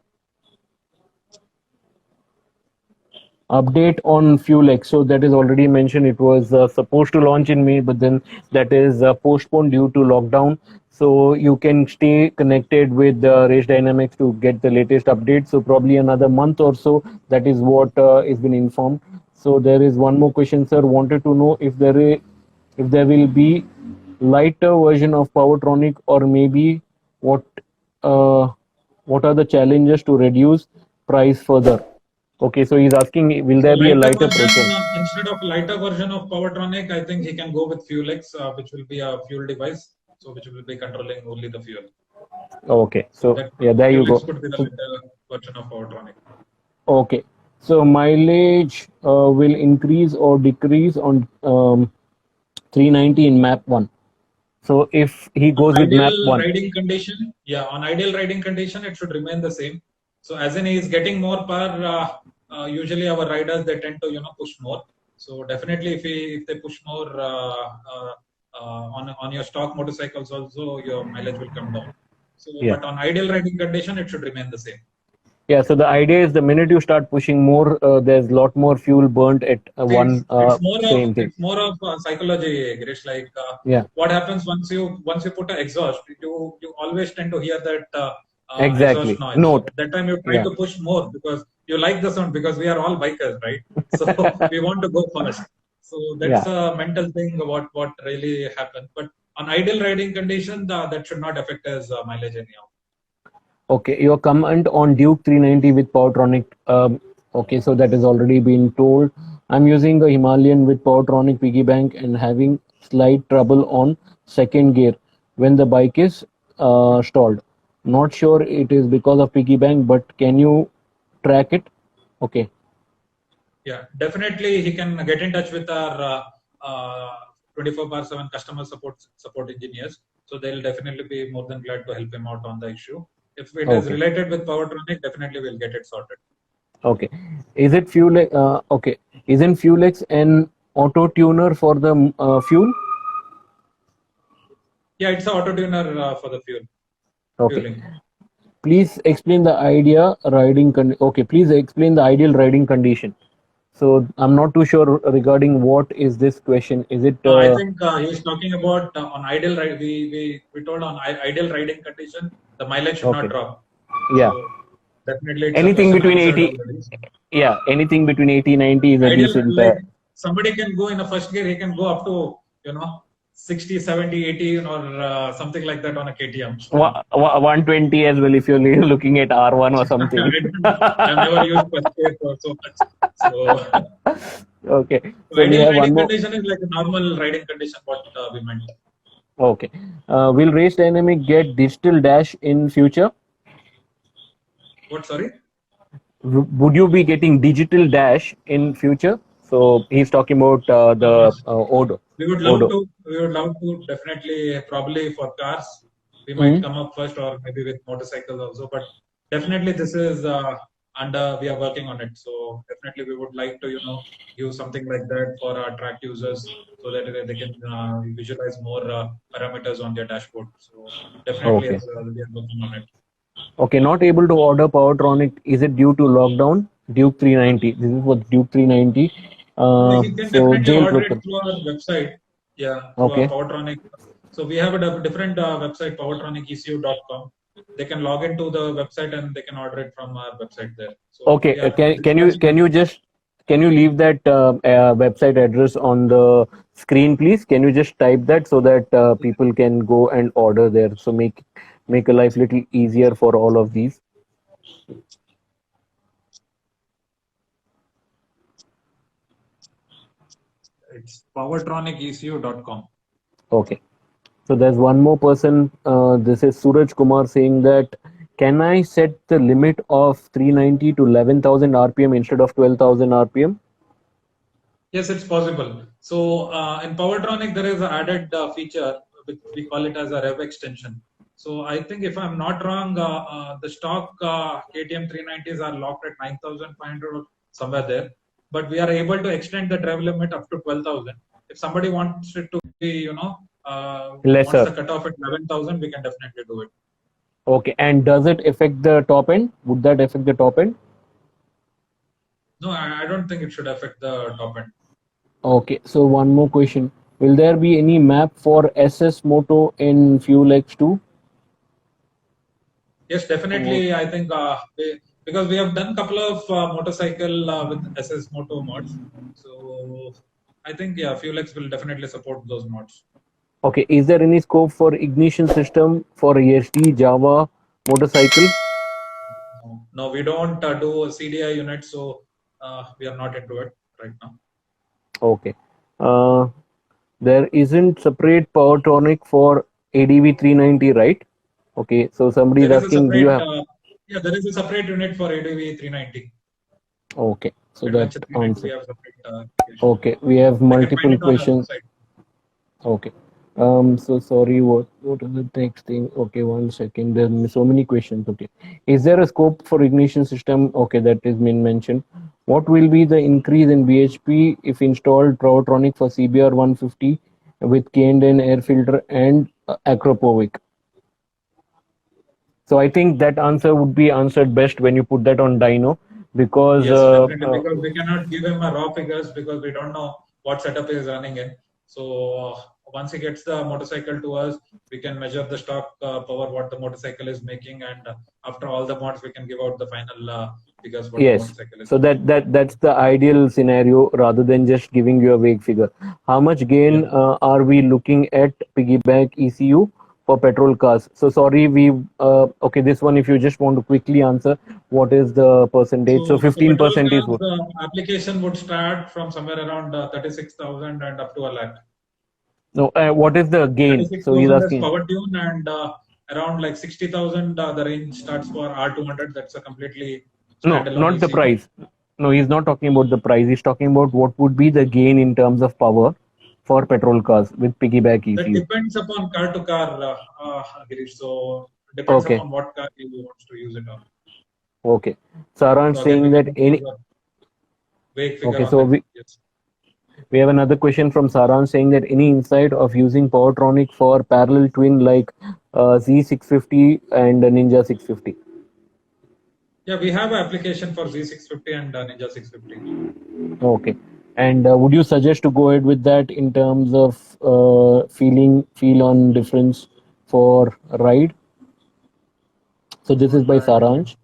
Update on FuelX. So that is already mentioned. It was supposed to launch in May, but then that is postponed due to lockdown. So you can stay connected with Race Dynamics to get the latest updates. So probably another month or so. That is what is been informed. So there is one more question, sir. Wanted to know if there will be lighter version of Powertronic, or maybe what are the challenges to reduce price further? Okay, so he's asking, will there be a lighter version? Instead of lighter version of Powertronic, I think he can go with FuelX, which will be a fuel device, so which will be controlling only the fuel. Okay, so that yeah, there you go. could be the lighter version of Powertronic. Okay, So mileage will increase or decrease on 390 in map 1. So if he goes with map Ideal 1. riding condition, yeah, on ideal riding condition, it should remain the same. So as in he is getting more power, usually our riders they tend to push more. So definitely if they push more on your stock motorcycles also, your mileage will come down. So Yeah. but on ideal riding condition, it should remain the same. Yeah, so the idea is the minute you start pushing more, there's a lot more fuel burnt at one same thing. It's more of psychology, Girish. Like Yeah, what happens once you put an exhaust, you always tend to hear that exhaust exactly. noise. So Note. at that time you try Yeah, to push more because you like the sound because we are all bikers, right? So we want to go fast. So that's yeah. a mental thing. What really happens, but on ideal riding condition, that should not affect his mileage anyhow. Okay, your comment on Duke 390 with Powertronic. Okay, so that has already been told. I'm using a Himalayan with Powertronic piggy bank and having slight trouble on second gear when the bike is stalled. Not sure it is because of piggy bank, but can you track it? Okay, Yeah, definitely he can get in touch with our 24/7 customer support engineers. So they'll definitely be more than glad to help him out on the issue. If it is okay, related with Powertronic, definitely we'll get it sorted. okay. Is it fuel? Okay, isn't Fuelex an auto tuner for the fuel? Yeah, it's an auto tuner for the Okay. fueling. Please explain the okay, please explain the ideal riding condition. So I'm not too sure regarding what is this question. Is it I think he's talking about on ideal ride. We told on ideal riding condition, the mileage should not okay? drop. Yeah, So definitely it's a anything question between answered 80. already. Yeah, anything between 80 90 is a Ideal, decent. like somebody can go in a first gear, he can go up to 60, 70, 80 or something like that on a KTM. So 120 as well if you're looking at R1 or something. I've never used first gear for so much. So Okay, so we ideal have one riding more. condition is like a normal riding condition what we meant. Okay, will Race Dynamic get digital dash in future? What, sorry? Would you be getting digital dash in future? So he's talking about Uh, the Odo. we would love Odo. to. We would love to definitely, probably for cars, we might Mhm. come up first, or maybe with motorcycles also. But definitely, this is under. We are working on it. So definitely, we would like to use something like that for our track users, so that they can visualize more parameters on their dashboard. So definitely, Okay. we are working on it. Okay, not able to order Powertronic. Is it due to lockdown? Duke 390. This is for Duke 390. He can So definitely jail order it broker. through our website. Yeah, through our Okay. Powertronic. So we have a different website, powertronicecu.com. They can log into the website and they can order it from our website there. So Okay. we are Can you leave that website address on the screen, please? Can you just type that so that people can go and order there? So make a life little easier for all of these. it's powertronicecu.com. Okay. So there's one more person. This is Suraj Kumar saying that can I set the limit of 390 to 11,000 RPM instead of 12,000 RPM? Yes, it's possible. So in Powertronic, there is an added feature, which we call it as a rev extension. So I think if I'm not wrong, the stock KTM 390s are locked at 9,500 or somewhere there. But we are able to extend the rev limit up to 12,000. If somebody wants it to be, wants Lesser. the cutoff at 11,000, we can definitely do it. Okay. And does it affect the top end? Would that affect the top end? No, I don't think it should affect the top end. Okay. So one more question. Will there be any map for SS Moto in Fuel X2? Yes, definitely. I think because we have done a couple of motorcycle with SS Moto mods, so I think Fuelex will definitely support those mods. Okay. Is there any scope for ignition system for ESD Java motorcycle? No, we don't do a CDI unit, so we are not into it right now. Okay. There isn't separate Powertronic for ADV 390, right? Okay. So somebody is There is a asking, do you separate, have? there is a separate unit for ADV 390. Okay, so that Adventure 390 we answer. have separate application. Okay, we have I can find multiple it on our questions. website. Okay. So sorry, what is the next thing? Okay, one second. There's so many questions. Okay. Is there a scope for ignition system? Okay, that has been mentioned. What will be the increase in BHP if installed Protronic for CBR 150 with K&N air filter and Acropovic? So I think that answer would be answered best when you put that on dyno, because Yes, definitely, because we cannot give him a raw figures because we don't know what setup is running in. So once he gets the motorcycle to us, we can measure the stock power what the motorcycle is making, and after all the mods, we can give out the final figures what the yes. motorcycle is So making. that's the ideal scenario rather than just giving you a vague figure. How much gain Yeah. are we looking at piggyback ECU for petrol cars? So sorry, okay, this one, if you just want to quickly answer, what is the percentage? So So for petrol 15% is cars, what? the application would start from somewhere around 36,000 and up to a lakh. No, what is the gain? So he's 36,000 is asking. power tune, and around like 60,000 the range starts for R200. That's a completely No, standalone not the ECU. price. No, he's not talking about the price. He's talking about what would be the gain in terms of power for petrol cars with piggyback That ECU. depends upon car to car, Girish. So depends Okay, upon what car you want to use it on. okay. Saransh So again, we saying that cannot give any. a vague figure Okay, on so that. we, Yes. we have another question from Saransh saying that any insight of using Powertronic for parallel twin like Z650 and Ninja 650? Yeah, we have an application for Z650 and Ninja 650. Okay. And would you suggest to go ahead with that in terms of feel on difference for ride? So this is by Saransh.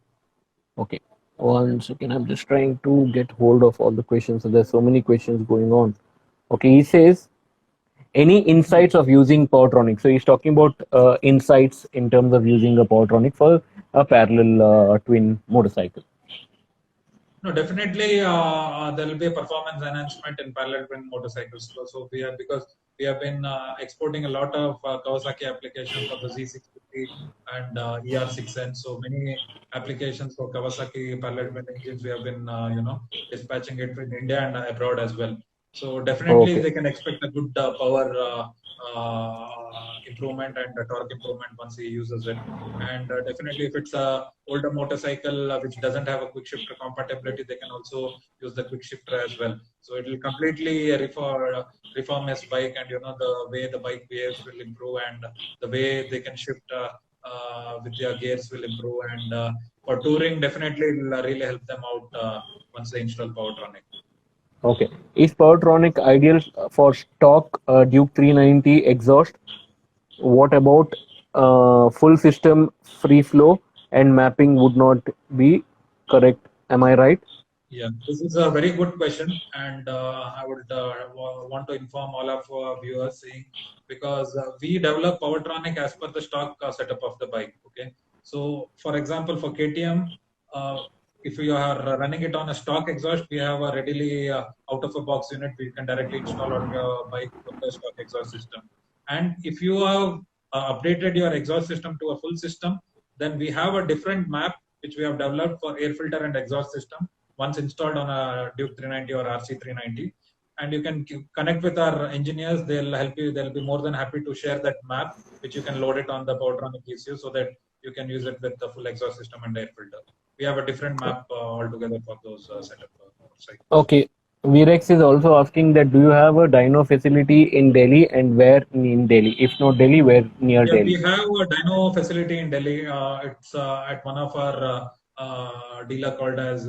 Okay. One second. I'm just trying to get hold of all the questions. So there's so many questions going on. Okay. He says, any insights of using Powertronic? So he's talking about insights in terms of using a Powertronic for a parallel twin motorcycle. No, definitely there will be a performance enhancement in parallel twin motorcycles. So we have, because we have been exporting a lot of Kawasaki applications for the Z650 and ER6N. So many applications for Kawasaki parallel twin engines we have been dispatching it in India and abroad as well. So definitely Okay. they can expect a good power improvement and torque improvement once he uses it. And definitely if it's a older motorcycle which doesn't have a quick shifter compatibility, they can also use the quick shifter as well. So it will completely reform his bike, and the way the bike behaves will improve, and the way they can shift with their gears will improve, and for touring definitely it will really help them out once they install Powertronic. Okay. Is Powertronic ideal for stock Duke 390 exhaust? What about full system free flow and mapping would not be correct? Am I right? Yeah, this is a very good question, and I would want to inform all of our viewers, saying, because we develop Powertronic as per the stock setup of the bike. Okay, so for example, for KTM, if you are running it on a stock exhaust, we have a readily out of a box unit we can directly install on your bike with the stock exhaust system. And if you have updated your exhaust system to a full system, then we have a different map which we have developed for air filter and exhaust system once installed on a Duke 390 or RC 390. And you can connect with our engineers. They'll help you. They'll be more than happy to share that map, which you can load it on the Powertronic ECU so that you can use it with the full exhaust system and air filter. We have a different map altogether for those setup cycles. Okay. Virex is also asking that do you have a dyno facility in Delhi and where in Delhi? If not Delhi, where near Yeah, we Delhi? have a dyno facility in Delhi. It's at one of our dealer called as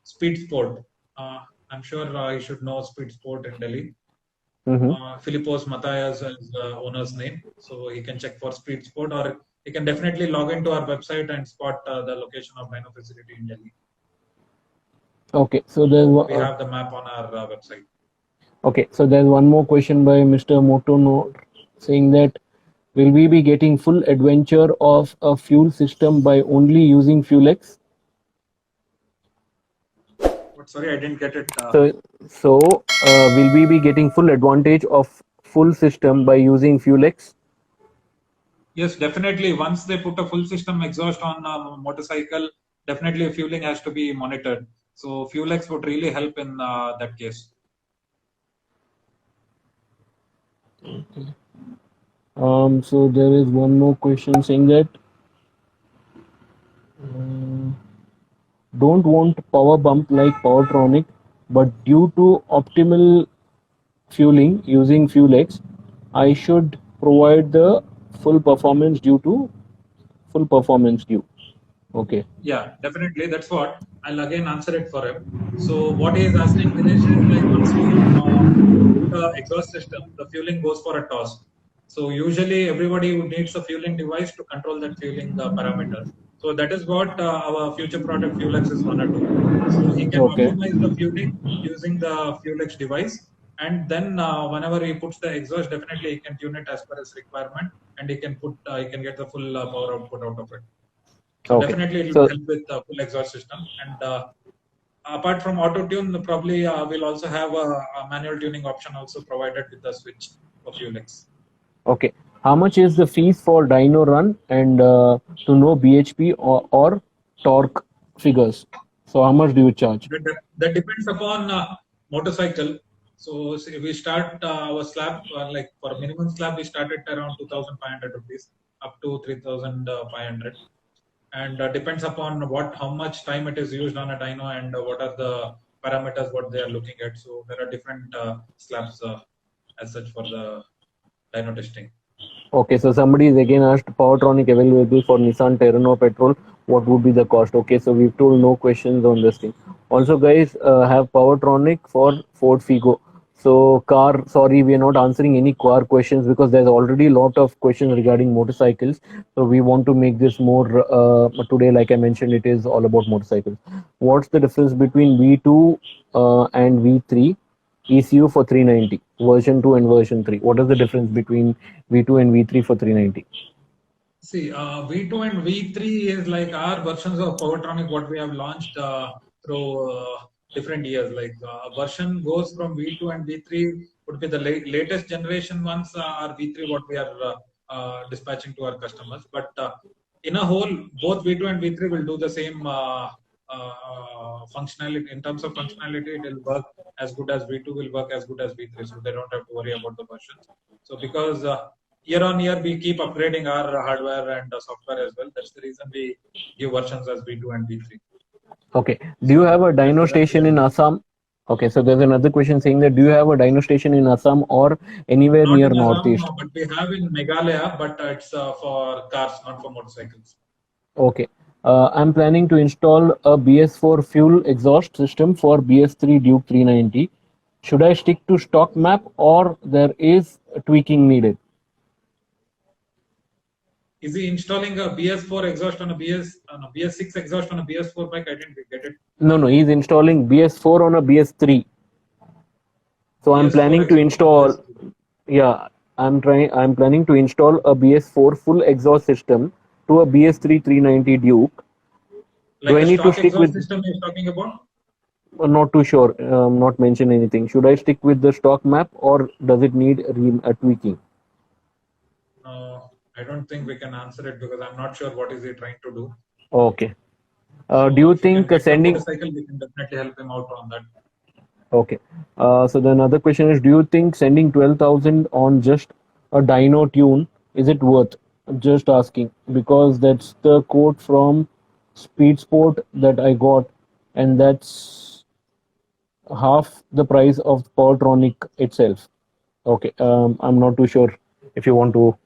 Speed Sport. I'm sure you should know Speed Sport in Delhi. Mm-hmm. Philippos Matthias is the owner's name, so he can check for Speed Sport, or he can definitely log into our website and spot the location of dyno facility in Delhi. Okay, so there's We have the map on our website. okay, so there's one more question by Mr. Motono saying that will we be getting full adventure of a fuel system by only using Fuelex? Sorry, I didn't get it. So will we be getting full advantage of full system by using Fuelex? Yes, definitely. Once they put a full system exhaust on a motorcycle, definitely fueling has to be monitored. So Fuelex would really help in that case. So there is one more question saying that don't want power bump like Powertronic, but due to optimal fueling using Fuelex, I should provide the full performance due to full performance due. Okay. Yeah, definitely. That's what I'll again answer it for him. So what he is asking Dinesh is like once you put the exhaust system, the fueling goes for a toss. So usually everybody who needs a fueling device to control that fueling parameters. So that is what our future product Fuelex is gonna do. So he can Okay. optimize the fueling using the Fuelex device, and then whenever he puts the exhaust, definitely he can tune it as per his requirement, and he can get the full power output out of it. So Okay. definitely it will So help with full exhaust system. And apart from auto tune, probably we'll also have a manual tuning option also provided with the switch for Fuelex. okay. How much is the fees for dyno run and to know BHP or torque figures? So how much do you charge? That depends upon motorcycle. So say we start our slab like for minimum slab we start at around 2,500 rupees up to 3,500, and depends upon how much time it is used on a dyno and what are the parameters what they are looking at. So there are different slabs as such for the dyno testing. Okay, so somebody is again asked Powertronic available for Nissan Terran or petrol. What would be the cost? Okay, so we've told no questions on this thing. Also, guys, have Powertronic for Ford Figo. So car, sorry, we are not answering any car questions because there's already a lot of questions regarding motorcycles. So we want to make this more today. Like I mentioned, it is all about motorcycles. What's the difference between V2 and V3? ECU for 390, version 2 and version 3. What is the difference between V2 and V3 for 390? See, V2 and V3 is like our versions of Powertronic what we have launched through different years. Like version goes from V2 and V3 would be the latest generation ones are V3 what we are dispatching to our customers. But in a whole, both V2 and V3 will do the same functionality. In terms of functionality, it will work as good as V2 will work as good as V3. So they don't have to worry about the versions. So because year on year we keep upgrading our hardware and software as well. That's the reason we give versions as V2 and V3. Okay. Do you have a dyno station in Assam? Okay, so there's another question saying that do you have a dyno station in Assam or anywhere Not near in Assam, Northeast? but we have in Meghalaya, but it's for cars, not for motorcycles. Okay. I'm planning to install a BS4 fuel exhaust system for BS3 Duke 390. Should I stick to stock map or there is tweaking needed? Is he installing a BS4 exhaust on a BS6 exhaust on a BS4 bike? I didn't get it. No, he's installing BS4 on a BS3. So I'm BS4 planning to exhaust on install, BS3. yeah, I'm planning to install a BS4 full exhaust system to a BS3 390 Duke. Like Do I a need to stock stick exhaust with, system you're talking about? not too sure, not mention anything. Should I stick with the stock map or does it need a tweaking? No, I don't think we can answer it because I'm not sure what is he trying to do. Okay. So Do you if you can think get the sending, motorcycle, we can definitely help him out on that. okay. So the another question is, do you think sending 12,000 on just a dyno tune, is it worth? Just asking because that's the quote from Speed Sport that I got, and that's half the price of Powertronic itself. Okay, I'm not too sure if you want to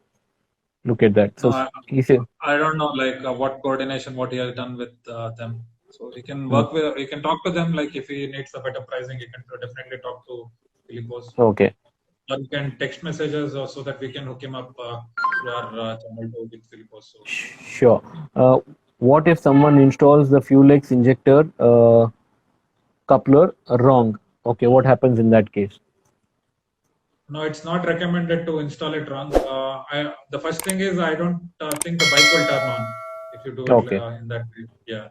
look at that. No, So he said, I don't know like what coordination what he has done with them. So he can mm, work with, he can talk to them. Like if he needs a better pricing, he can definitely talk to Philippos. okay, Or you can text messages so that we can hook him up through our channel to with Philippos. So sure. What if someone installs the Fuelex injector coupler wrong? Okay, what happens in that case? no, it's not recommended to install it wrong. The first thing is I don't think the bike will turn on if you do it Okay. in that way. Yeah.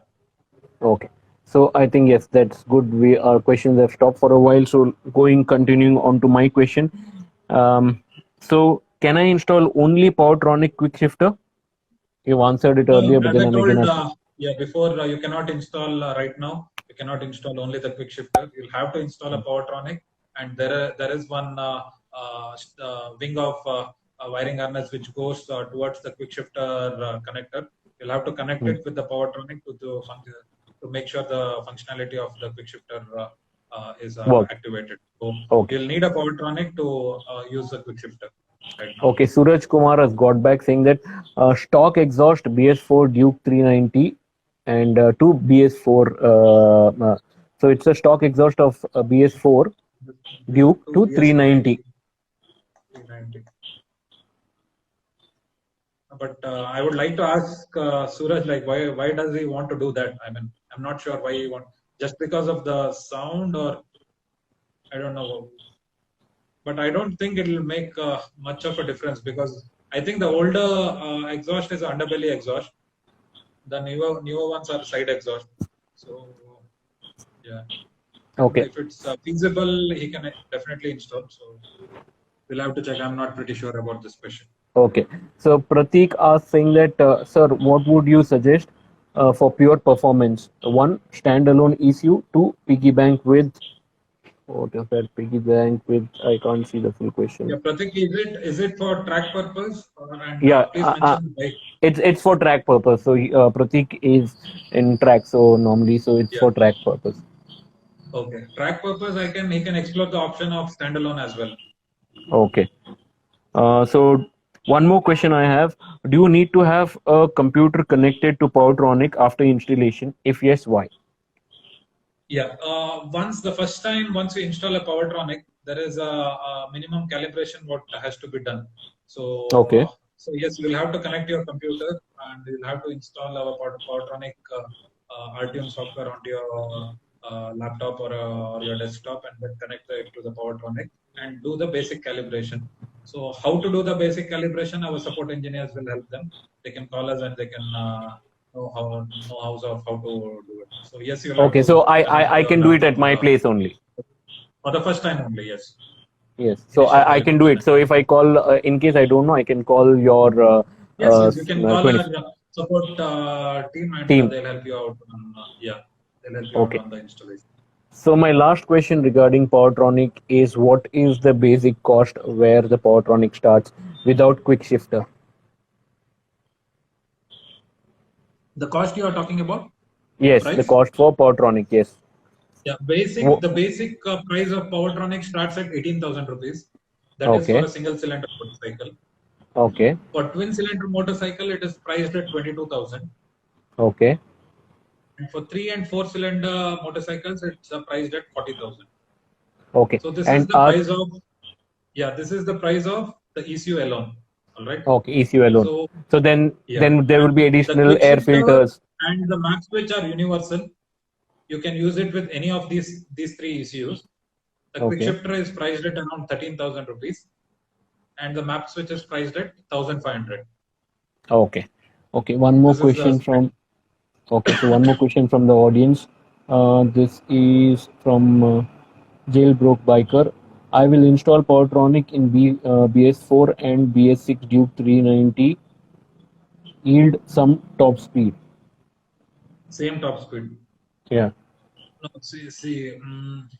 Okay. So I think yes, that's good. Our questions have stopped for a while. So continuing on to my question. So can I install only Powertronic quick shifter? You answered it No, earlier, but as then I I'm told, again asking. before you cannot install right now. You cannot install only the quick shifter. You'll have to install a Powertronic, and there is one wing of wiring harness which goes towards the quick shifter connector. You'll have to connect it with the Powertronic to make sure the functionality of the quick shifter is activated. So you'll need a Powertronic to use the quick shifter. Right now. Okay, Suraj Kumar has got back saying that stock exhaust BS4 Duke 390 and two BS4. So it's a stock exhaust of BS4 Duke to 390. 390. But I would like to ask Suraj, like, why does he want to do that? I mean, I'm not sure why he want, just because of the sound, or I don't know. But I don't think it will make much of a difference, because I think the older exhaust is underbelly exhaust. The newer ones are side exhaust. So yeah. Okay. If it's feasible, he can definitely install. So we'll have to check. I'm not pretty sure about this question. Okay. So Pratik asked saying that, sir, what would you suggest for pure performance? One, standalone ECU. Two, piggy bank with. What is that piggy bank with? I can't see the full question. Yeah, Pratik, is it for track purpose? It's for track purpose. So Pratik is in track, so normally, so it's for track purpose. Okay, track purpose. He can explore the option of standalone as well. Okay. So one more question I have: do you need to have a computer connected to Powertronic after installation? If yes, why? Yeah, once you install a Powertronic, there is a minimum calibration what has to be done. So okay. So yes, you'll have to connect your computer, and you'll have to install our Powertronic RTM software onto your laptop or your desktop, and then connect it to the Powertronic and do the basic calibration. So how to do the basic calibration? Our support engineers will help them. They can call us and they can know how to do it. So yes, you'll okay. So I can do it at my place only. For the first time only, yes. Yes. So I can do it. So if I call, in case I don't know, I can call your. Yes, you can call our support team, and they'll help you out. They'll help you out on the installation. So my last question regarding Powertronic is, what is the basic cost where the Powertronic starts without quick shifter? The cost you are talking about? Yes, the cost for Powertronic, yes. Yeah, the basic price of Powertronic starts at 18,000 rupees. That is for a single cylinder motorcycle. Okay. For twin cylinder motorcycle, it is priced at 22,000. Okay. And for 3 and 4 cylinder motorcycles, it's priced at 40,000. Okay. So this is the price of the price of the ECU alone. All right. Okay, ECU alone. So then there will be additional air filters. And the map switch are universal. You can use it with any of these three ECUs. The quick shifter is priced at around 13,000 rupees, and the map switch is priced at 1,500. Okay. Okay. One more question from. Okay, so one more question from the audience. This is from Jailbroke Biker. I will install Powertronic in BS4 and BS6 Duke 390. Yield some top speed. Same top speed. Yeah.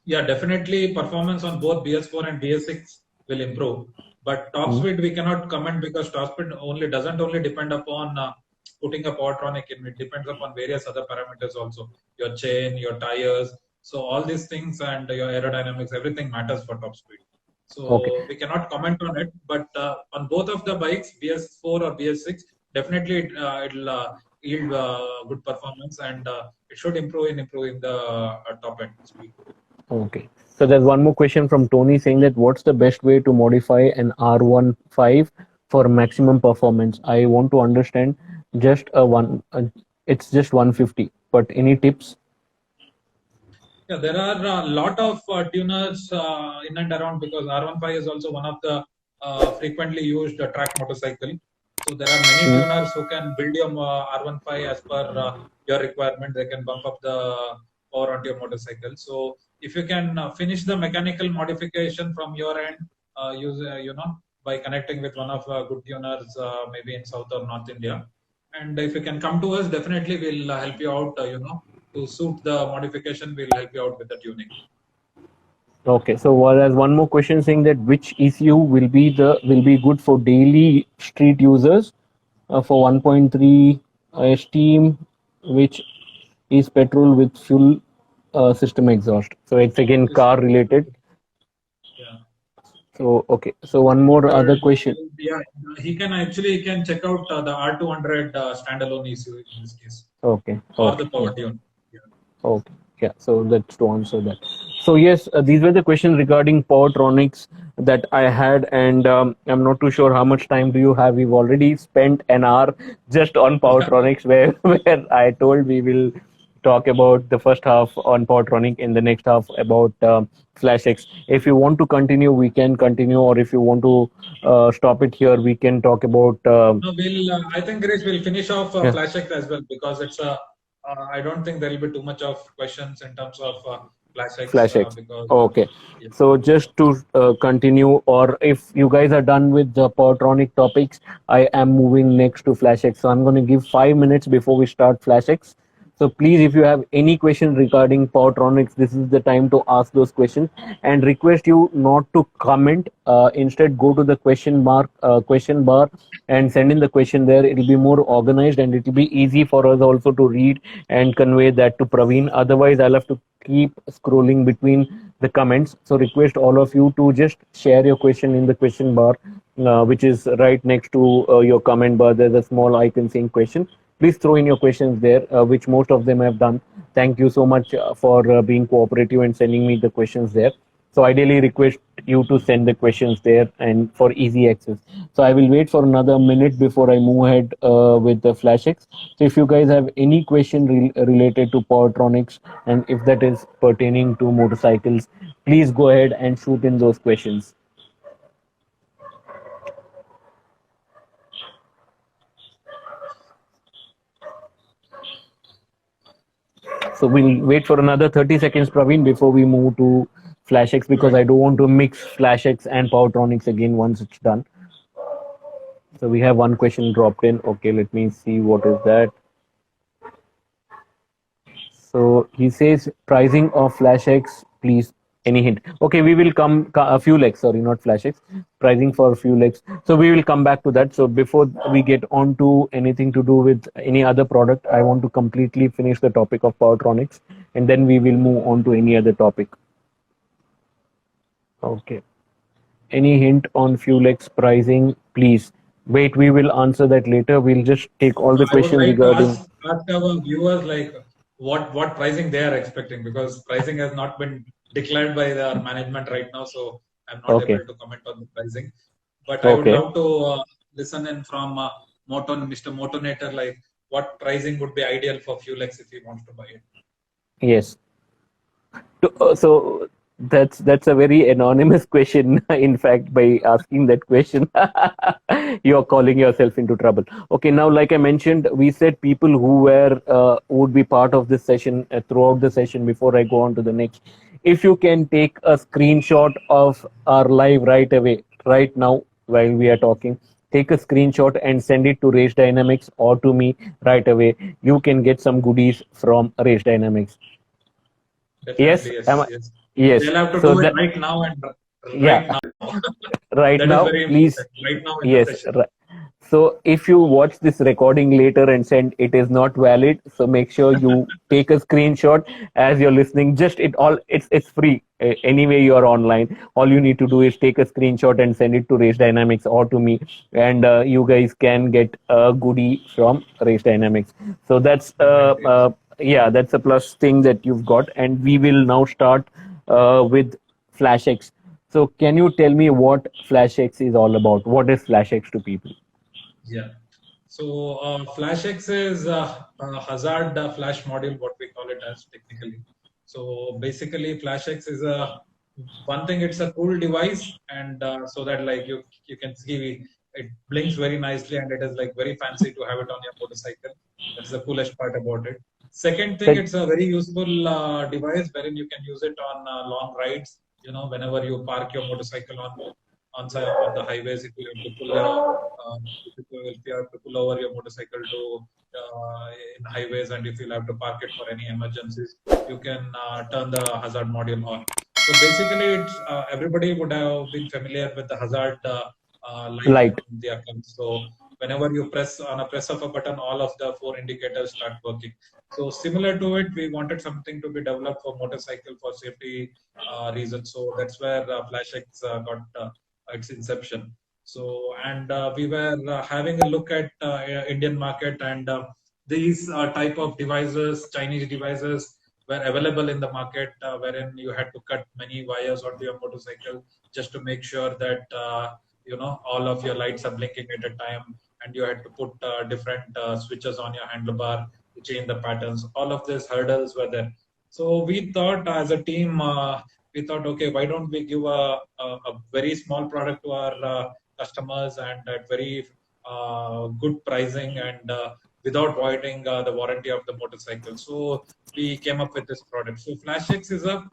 No, definitely performance on both BS4 and BS6 will improve. But top speed we cannot comment, because top speed doesn't only depend upon putting a Powertronic in. It depends upon various other parameters also. Your chain, your tires. So all these things and your aerodynamics, everything matters for top speed. So we cannot comment on it. But on both of the bikes, BS4 or BS6, definitely it'll yield good performance, and it should improve in improving the top end speed. Okay. So there's one more question from Tony saying that, what's the best way to modify an R15 for maximum performance? I want to understand just it's just 150, but any tips? Yeah, there are a lot of tuners in and around, because R15 is also one of the frequently used track motorcycle. So there are many tuners who can build your R15 as per your requirement. They can bump up the power onto your motorcycle. So if you can finish the mechanical modification from your end, by connecting with one of good tuners, maybe in South or North India, and if you can come to us, definitely we'll help you out, to to suit the modification, we'll help you out with the tuning. Okay, so there's one more question saying that which ECU will be good for daily street users for 1.3 steam, which is petrol with fuel system exhaust. So it's again car related. Yeah. So okay, so one more other question. Yeah, he can check out the R200 standalone ECU in this case, Okay, or okay, the power yeah. tune. Yeah. Okay, yeah. So that's to answer that. So yes, these were the questions regarding Powertronics that I had, and I'm not too sure how much time do you have. We've already spent an hour just on Powertronics, where where I told we will talk about the first half on Powertronic, in the next half about FlashX. If you want to continue, we can continue, or if you want to stop it here, we can talk about. No, I think Girish will finish off Yeah. FlashX as well, because it's I don't think there will be too much of questions in terms of FlashX. FlashX. Because Okay. yeah. So just to continue, or if you guys are done with the Powertronic topics, I am moving next to FlashX. So I'm going to give 5 minutes before we start FlashX. So please, if you have any questions regarding Powertronics, this is the time to ask those questions. And request you not to comment. Instead, go to the question bar, and send in the question there. It'll be more organized, and it'll be easy for us also to read and convey that to Praveen. Otherwise, I'll have to keep scrolling between the comments. So request all of you to just share your question in the question bar, which is right next to your comment bar. There's a small icon saying question. Please throw in your questions there, which most of them have done. Thank you so much for being cooperative and sending me the questions there. So ideally request you to send the questions there and for easy access. So I will wait for another minute before I move ahead with the FlashX. So if you guys have any question related to Powertronics, and if that is pertaining to motorcycles, please go ahead and shoot in those questions. So we'll wait for another 30 seconds, Praveen, before we move to FlashX, because I don't want to mix FlashX and Powertronics again once it's done. So we have one question dropped in. Okay, let me see what is that. So he says pricing of FlashX, please. Any hint? Okay, we will come a few legs. Sorry, not FlashX. Pricing for a few legs. So we will come back to that. So before we get on to anything to do with any other product, I want to completely finish the topic of Powertronics, and then we will move on to any other topic. Okay. Any hint on Fulex pricing, please? Wait, we will answer that later. We'll just take all the questions regarding. Ask our viewers like what pricing they are expecting, because pricing has not been declared by our management right now, so I'm not able to comment on the pricing. But I would love to listen in from Mr. Motonator, like what pricing would be ideal for Fulex if he wants to buy it. Yes. So that's a very anonymous question. In fact, by asking that question, you're calling yourself into trouble. Okay, now like I mentioned, we said people who were would be part of this session throughout the session. Before I go on to the next, if you can take a screenshot of our live right away, right now while we are talking. Take a screenshot and send it to Race Dynamics or to me right away. You can get some goodies from Race Dynamics. Definitely, yes. Yes. They'll have to do it right now and right now. Right now, please. Right now. Yes. Right. So if you watch this recording later and send, it is not valid. So make sure you take a screenshot as you're listening. Just it's free. Anyway, you are online. All you need to do is take a screenshot and send it to Race Dynamics or to me, and you guys can get a goodie from Race Dynamics. So that's that's a plus thing that you've got. And we will now start with FlashX. So can you tell me what FlashX is all about? What is FlashX to people? Yeah. So FlashX is a hazard flash module, what we call it as technically. So basically, FlashX is one thing. It's a cool device, and so that like you can see it blinks very nicely, and it is like very fancy to have it on your motorcycle. That's the coolest part about it. Second thing, it's a very useful device wherein you can use it on long rides. You know, whenever you park your motorcycle on the highways. If you have to pull if you have to pull over your motorcycle to in highways, and if you'll have to park it for any emergencies, you can turn the hazard module on. So basically, it's everybody would have been familiar with the hazard light Light. on the account. So whenever you press on a press of a button, all of the 4 indicators start working. So similar to it, we wanted something to be developed for motorcycle for safety reasons. So that's where FlashX got its inception. So and we were having a look at Indian market, and these type of devices, Chinese devices, were available in the market, wherein you had to cut many wires onto your motorcycle just to make sure that all of your lights are blinking at a time, and you had to put different switches on your handlebar to change the patterns. All of these hurdles were there. So we thought as a team, we thought, okay, why don't we give a very small product to our customers, and at very good pricing, and without voiding the warranty of the motorcycle. So we came up with this product. So FlashX is a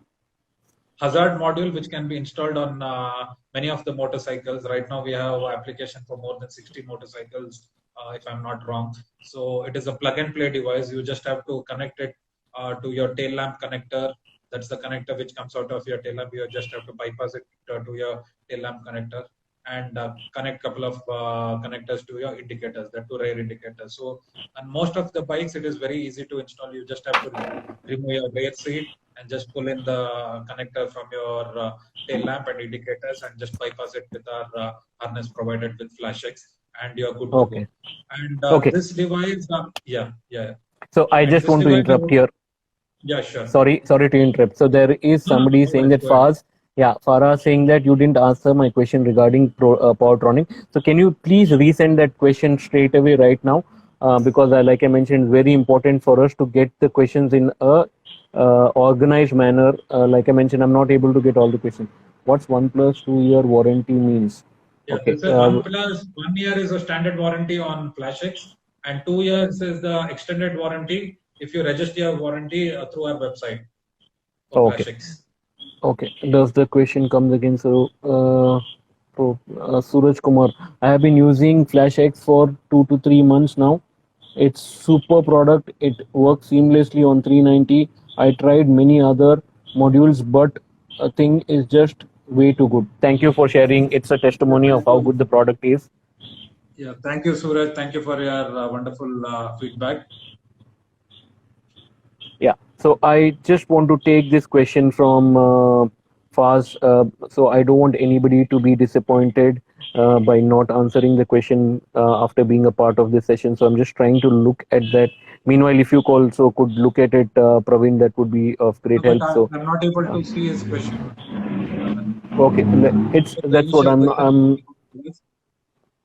hazard module which can be installed on many of the motorcycles. Right now we have application for more than 60 motorcycles, if I'm not wrong. So it is a plug and play device. You just have to connect it to your tail lamp connector. That's the connector which comes out of your tail lamp. You just have to bypass it to your tail lamp connector, and connect couple of connectors to your indicators, the two rear indicators. So on most of the bikes, it is very easy to install. You just have to remove your rear seat and just pull in the connector from your tail lamp and indicators, and just bypass it with our harness provided with FlashX, and you're good to Okay. go. And Okay. this device, yeah. So I And just this want to device, interrupt here. yeah, sure. Sorry to interrupt. So there is No, somebody no saying worries, that go ahead. Farah saying that you didn't answer my question regarding Powertronic. So can you please resend that question straight away right now? Because like I mentioned, very important for us to get the questions in a organized manner. Like I mentioned, I'm not able to get all the questions. What's 1+ 2 year warranty means? Yeah, Okay. this is 1 year is a standard warranty on FlashX, and 2 years is the extended warranty if you register your warranty through our website for Okay. FlashX. Okay. Does the question comes again? So, Suraj Kumar, I have been using FlashX for 2 to 3 months now. It's super product. It works seamlessly on 390. I tried many other modules, but a thing is just way too good. Thank you for sharing. It's a testimony of how good the product is. Yeah, thank you, Suraj. Thank you for your wonderful feedback. Yeah. So I just want to take this question from Faz. So I don't want anybody to be disappointed by not answering the question after being a part of this session. So I'm just trying to look at that. Meanwhile, if you also could look at it, Praveen, that would be of No, great but help. So I'm not able to see his question. okay, it's The that's what initial question.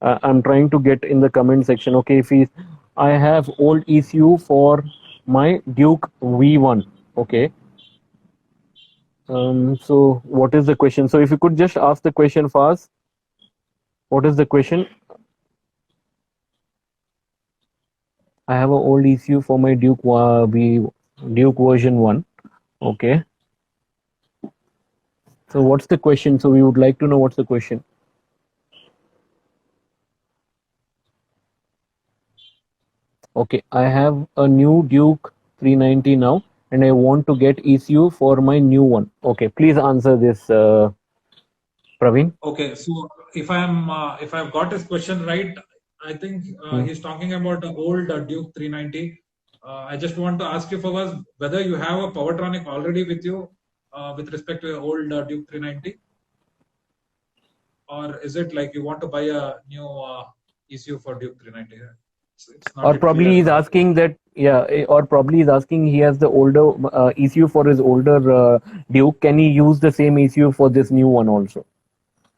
I'm trying to get in the comment section. Okay, if he's, I have old ECU for my Duke V1. Okay. So what is the question? So if you could just ask the question fast. What is the question? I have an old ECU for my Duke Duke version 1. Okay. So what's the question? So we would like to know what's the question. Okay, I have a new Duke 390 now, and I want to get ECU for my new one. Okay, please answer this, Praveen. Okay, so if I've got his question right, I think he's talking about the old Duke 390. I just want to ask you first whether you have a Powertronic already with you with respect to your old Duke 390, or is it like you want to buy a new ECU for Duke 390? It's not Or yet probably clear. he's asking that, yeah, or probably he's asking he has the older ECU for his older Duke. Can he use the same ECU for this new one also?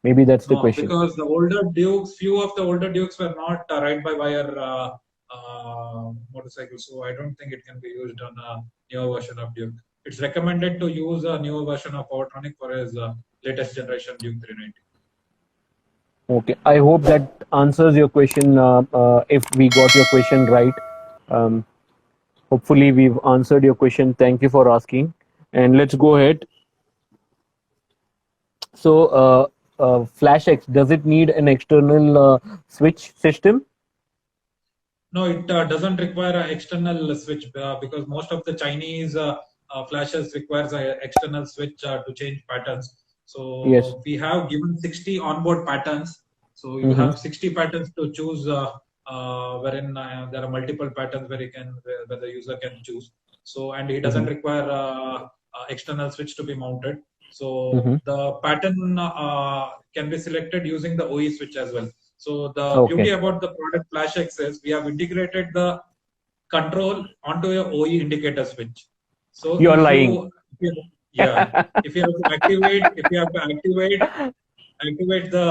Maybe that's the No, question. because the older Dukes, few of the older Dukes were not ride-by-wire motorcycles, so I don't think it can be used on a newer version of Duke. It's recommended to use a newer version of Powertronic for his latest generation Duke 390. Okay, I hope that answers your question. If we got your question right, hopefully we've answered your question. Thank you for asking, and let's go ahead. So Flash X, does it need an external switch system? No, it doesn't require an external switch because most of the Chinese flashes requires an external switch to change patterns. Yes. So we have given 60 onboard patterns. So you Mm-hmm. have 60 patterns to choose, wherein there are multiple patterns where the user can choose. So and it doesn't Mm-hmm. require external switch to be mounted. Mm-hmm. So the pattern can be selected using the OE switch as well. So the beauty Okay. about the product FlashX is we have integrated the control onto your OE indicator switch. So You're lying. yeah, if you have to activate the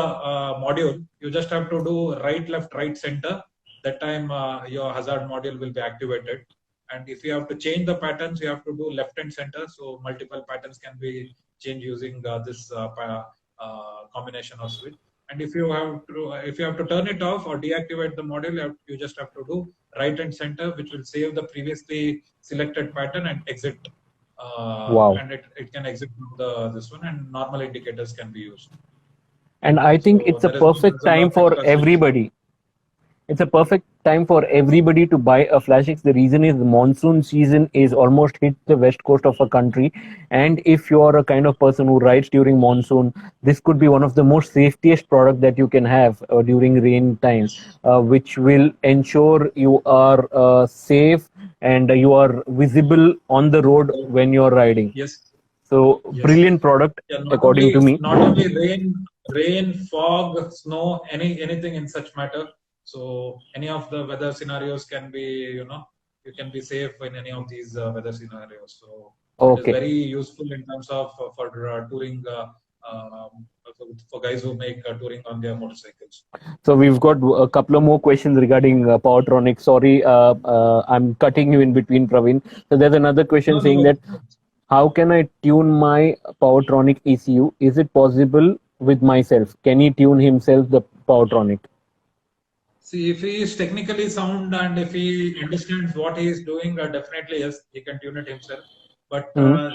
module, you just have to do right, left, right, center. That time your hazard module will be activated. And if you have to change the patterns, you have to do left and center. So multiple patterns can be changed using this combination of switch. And if you have to turn it off or deactivate the module, you just have to do right and center, which will save the previously selected pattern and exit. Wow. And it can exit from this one, and normal indicators can be used. And I think So it's a there is no perfect hassle time of for extra switch. everybody. It's a perfect time for everybody to buy a Flash X. The reason is the monsoon season is almost hit the west coast of a country, and if you are a kind of person who rides during monsoon, this could be one of the most safetiest product that you can have during rain times, which will ensure you are safe and you are visible on the road when you are riding. Yes, So yes. brilliant product Yeah, according to me. not only rain, fog, snow, anything in such matter. So any of the weather scenarios can be, you can be safe in any of these weather scenarios. So it is Okay. very useful in terms of for touring, for guys who make touring on their motorcycles. So we've got a couple of more questions regarding Powertronic. Sorry, I'm cutting you in between, Praveen. So there's another question No, no saying that worries. how can I tune my Powertronic ECU? Is it possible with myself? Can he tune himself the Powertronic? See, if he is technically sound and if he understands what he is doing, definitely yes, he can tune it himself. But Hmm.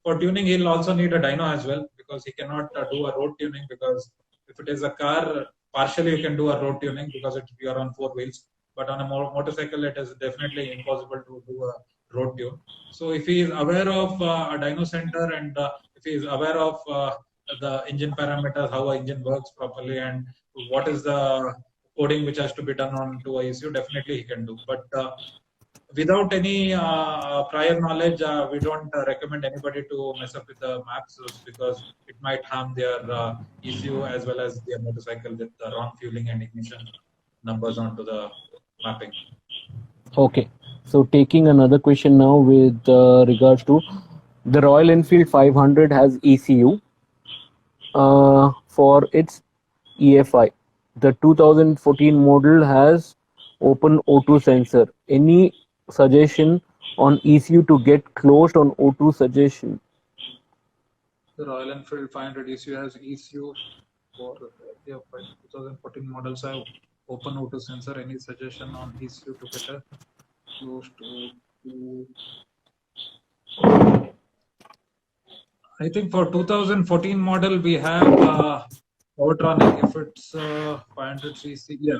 for tuning, he'll also need a dyno as well because he cannot do a road tuning because if it is a car, partially you can do a road tuning because you are on four wheels. But on a motorcycle, it is definitely impossible to do a road tune. So if he is aware of a dyno center and if he is aware of the engine parameters, how a engine works properly, and what is the coding which has to be done on to ECU, definitely he can do. But without any prior knowledge, we don't recommend anybody to mess up with the maps because it might harm their ECU as well as their motorcycle with the wrong fueling and ignition numbers onto the mapping. Okay. So taking another question now with regards to the Royal Enfield 500 has ECU for its EFI. The 2014 model has open O2 sensor. Any suggestion on ECU to get closed on O2 suggestion? The Royal Enfield 500 ECU has ECU for the 2014 models have open O2 sensor. Any suggestion on ECU to get a closed O2? I think for 2014 model we have Powertronic. If it's 500cc, yeah.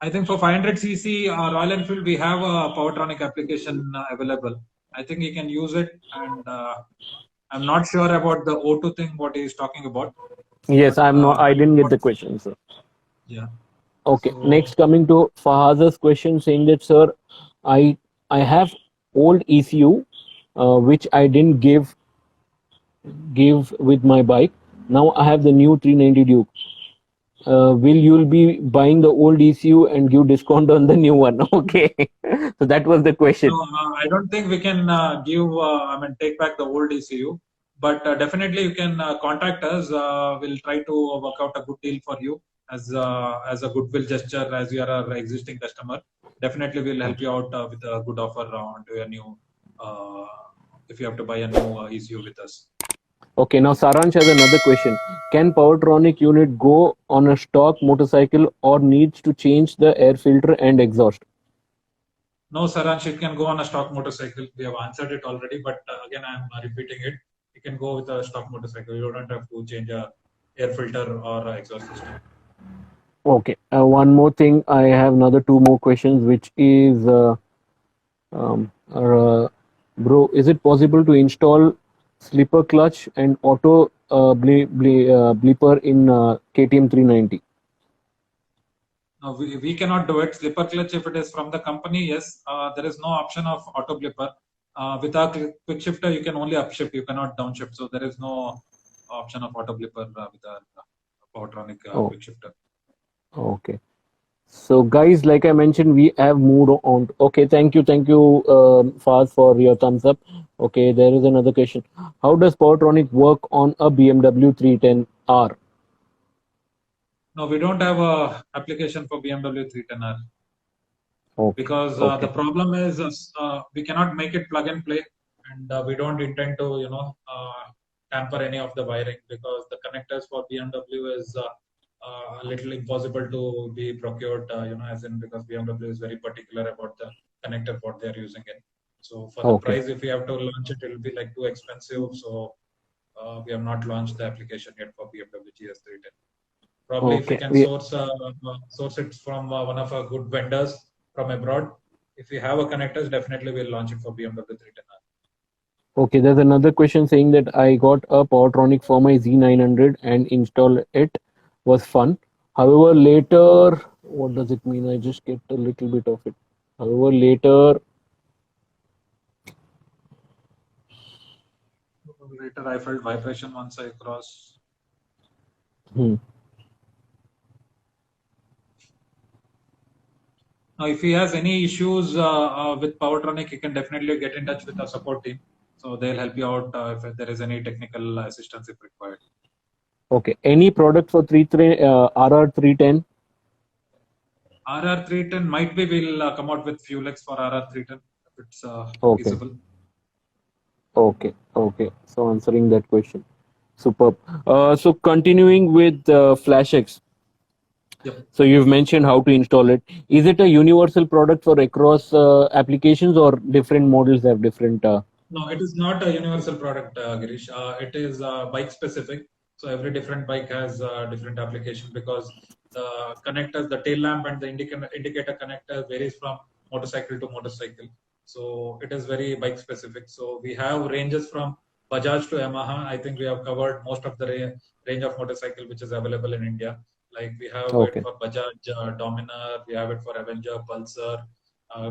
I think for 500cc Royal Enfield we have a Powertronic application available. I think you can use it, and I'm not sure about the O2 thing what he is talking about. Yes, But, I'm not. I didn't get what, the question, sir. yeah. Okay. So Next, coming to Fahaz's question, saying that, sir, I have old ECU, which I didn't give with my bike. Now I have the new 390 Duke. Will you be buying the old ECU and give discount on the new one? Okay. So that was the question. no, I don't think we can take back the old ECU. But definitely you can contact us. We'll try to work out a good deal for you as a goodwill gesture, as you are our existing customer. Definitely we'll help you out with a good offer onto your new, if you have to buy a new ECU with us. Okay, now Saransh has another question. Can Powertronic unit go on a stock motorcycle or needs to change the air filter and exhaust? No, Saransh, it can go on a stock motorcycle. We have answered it already, but again, I'm repeating it. You can go with a stock motorcycle. You don't have to change a air filter or exhaust system. Okay. One more thing. I have another two more questions, which is, bro, is it possible to install slipper clutch and auto bleeper in KTM 390? No, we cannot do it. Slipper clutch, if it is from the company, yes, there is no option of auto blipper. With our quick shifter, you can only upshift, you cannot downshift. So there is no option of auto blipper with our Powertronic Oh. quick shifter. Okay. So, guys, like I mentioned, we have moved on. Okay, thank you, Faz, for your thumbs up. Okay, there is another question. How does Powertronic work on a BMW 310R? No, we don't have a application for BMW 310R Okay, because okay. the problem is we cannot make it plug and play, and we don't intend to tamper any of the wiring because the connectors for BMW is a little impossible to be procured. As in because BMW is very particular about the connector what they are using in. So for the Okay. price, if we have to launch it, it will be like too expensive. So we have not launched the application yet for BMW GS310. Probably if we Okay. can source it from one of our good vendors from abroad. If we have a connectors, definitely we'll launch it for BMW 310R. Okay, there's another question saying that I got a Powertronic for my Z900 and install it was fun. However, later, what does it mean? I just get a little bit of it. However, later, Later, I felt vibration once I crossed. Now, if he has any issues with Powertronic, he can definitely get in touch with our support team. So they'll help you out if there is any technical assistance if required. Okay, any product for RR310? RR310 might be we'll come out with Fuel X for RR310 if it's Okay. feasible. Okay. So answering that question. Superb. So continuing with FlashX. Yep. So you've mentioned how to install it. Is it a universal product for across applications or different models have different? No, it is not a universal product, Girish. It is bike specific. So every different bike has different application because the connectors, the tail lamp and the indicator connector varies from motorcycle to motorcycle. So it is very bike specific. So we have ranges from Bajaj to Yamaha. I think we have covered most of the range of motorcycle which is available in India. Like we have Okay. it for Bajaj Dominar, we have it for Avenger, Pulsar,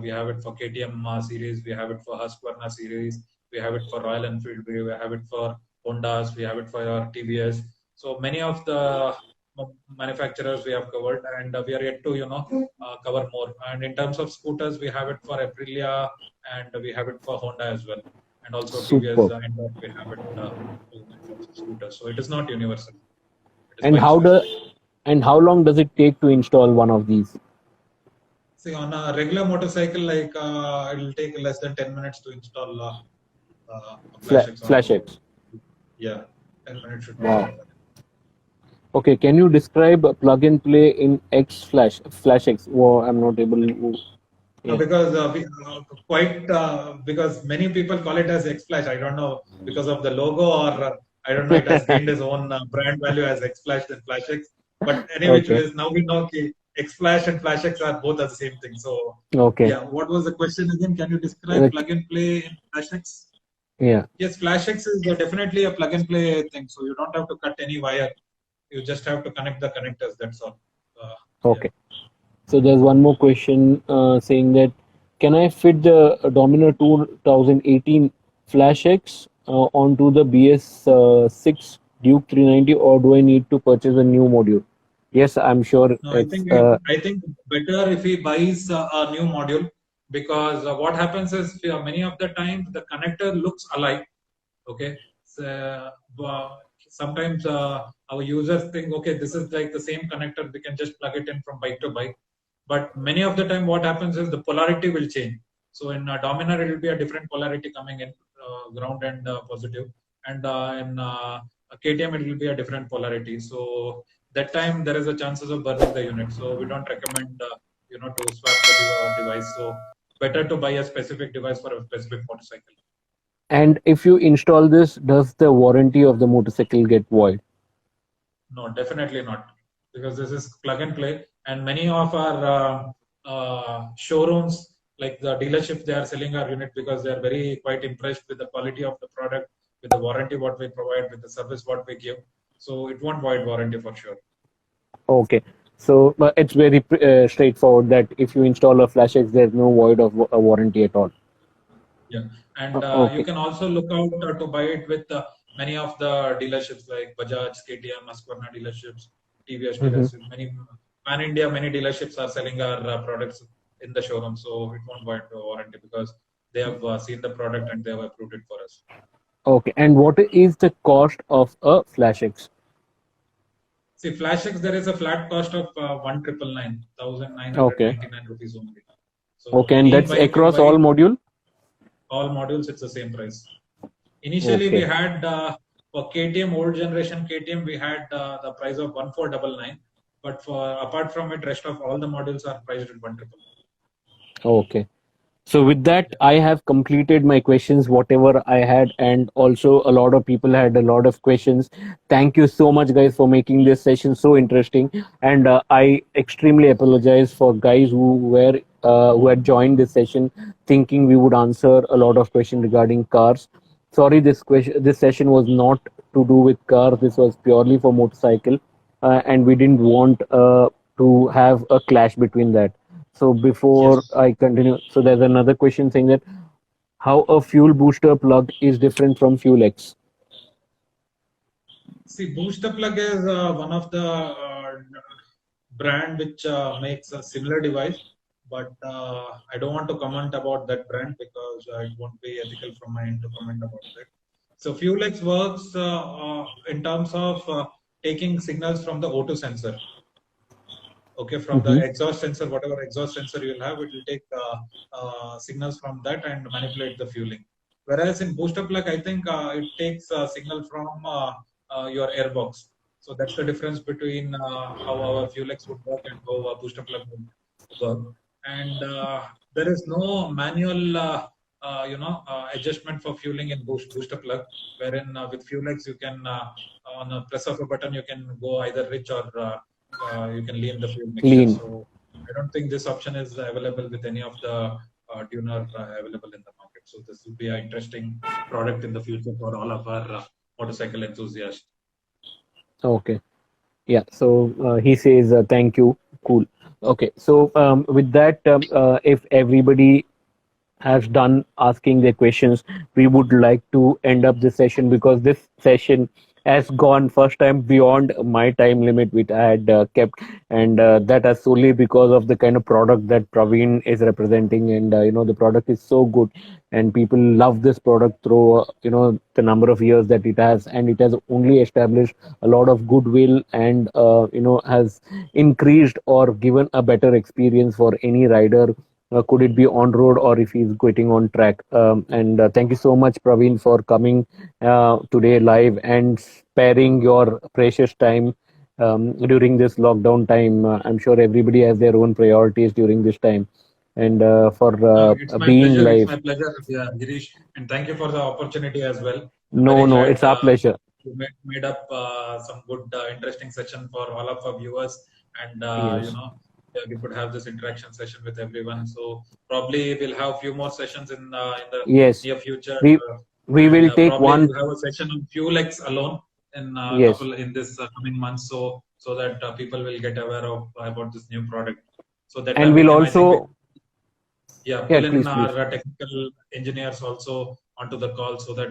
we have it for KTM series, we have it for Husqvarna series, we have it for Royal Enfield, we have it for Hondas, we have it for your TVS. So many of the manufacturers we have covered, and we are yet to cover more. And in terms of scooters, we have it for Aprilia, and we have it for Honda as well, and also TVS. Superb. And we have it for scooters. So it is not universal. It is And how long does it take to install one of these? See, on a regular motorcycle, like it will take less than 10 minutes to install FlashX. FlashX. Yeah, 10 minutes should be Wow. enough. Okay, can you describe plug and play in FlashX? Oh, I'm not able to. No, Yeah. because because many people call it as X-Flash. I don't know because of the logo or I don't know. It has gained its own brand value as X-Flash and FlashX. But anyway, Okay. now we know X-Flash and FlashX are both the same thing. So Okay. yeah, what was the question again? Can you describe plug and play in FlashX? Yeah. Yes, FlashX is definitely a plug and play thing. So you don't have to cut any wire. You just have to connect the connectors. That's all. Okay. So there's one more question saying that can I fit the Dominar 2018 FlashX onto the BS6 Duke 390 or do I need to purchase a new module? Yes, I'm sure. No, I think better if he buys a new module because what happens is many of the times the connector looks alike. Okay, so, sometimes our users think, okay, this is like the same connector. We can just plug it in from bike to bike. But many of the time, what happens is the polarity will change. So in Dominar, it will be a different polarity coming in, ground and positive, and in KTM, it will be a different polarity. So that time there is a chances of burning the unit. So we don't recommend to swap the device. So better to buy a specific device for a specific motorcycle. And if you install this, does the warranty of the motorcycle get void? No, definitely not, because this is plug and play, and many of our showrooms, like the dealership, they are selling our unit because they are very quite impressed with the quality of the product, with the warranty what we provide, with the service what we give. So it won't void warranty for sure. Okay. So it's very straightforward that if you install a FlashX, there's no void of a warranty at all. Yeah, and you Okay. can also look out to buy it with many of the dealerships like Bajaj, KTM, Husqvarna dealerships, TVS Hmm. dealerships. Many pan India, many dealerships are selling our products in the showroom, so it won't void the warranty because they have seen the product and they have approved it for us. Okay. And what is the cost of a FlashX? See, FlashX, there is a flat cost of 1,999 Okay. rupees only. So Okay. And that's if you across buy all module? all modules, it's the same price. Initially, we Okay. had for KTM, old generation KTM, we had the price of 1,499, but for apart from it, rest of all the models are priced at 1,999. Okay. So with that, Yeah. I have completed my questions, whatever I had, and also a lot of people had a lot of questions. Thank you so much, guys, for making this session so interesting. And I extremely apologize for guys who had joined this session thinking we would answer a lot of questions regarding cars. Sorry, this session was not to do with cars. This was purely for motorcycle, and we didn't want to have a clash between that. So before Yes. I continue, so there's another question saying that how a fuel booster plug is different from Fuel X. See, Booster Plug is one of the brand which makes a similar device, but I don't want to comment about that brand because it won't be ethical from my end to comment about that. So FuelX works in terms of taking signals from the O2 sensor. Okay, from the Mm-hmm. exhaust sensor, whatever exhaust sensor you'll have, it will take signals from that and manipulate the fueling. Whereas in booster plug, I think it takes a signal from your airbox. So that's the difference between how our FuelX would work and how a booster plug would work. And there is no manual, adjustment for fueling in booster plug. Wherein with FuelX, you can on a press of a button, you can go either rich or you can lean the fuel mixture. Lean. So I don't think this option is available with any of the tuner available in the market. So this will be an interesting product in the future for all of our motorcycle enthusiasts. Okay. Yeah. So he says thank you. Cool. Okay. So with that, if everybody has done asking their questions, we would like to end up this session because this session has gone first time beyond my time limit which I had kept, and that is solely because of the kind of product that Praveen is representing, and the product is so good, and people love this product through the number of years that it has, and it has only established a lot of goodwill, and has increased or given a better experience for any rider, could it be on road or if he's quitting on track. And thank you so much, Praveen, for coming today live and sparing your precious time during this lockdown time. I'm sure everybody has their own priorities during this time. And for It's my being pleasure. It's live. my pleasure, yeah, Girish, and thank you for the opportunity as well. I'm No, very no, glad it's our pleasure. you made up some good, interesting session for all of our viewers, and Yes. we could have this interaction session with everyone. So probably we'll have few more sessions in the Yes. near future, We we and will take probably one. we'll have a session on FuelX alone in Yes. in this coming months, so that people will get aware of about this new product. So that And time we we'll can, I think, also. Yeah, pull in please, please. our technical engineers also onto the call so that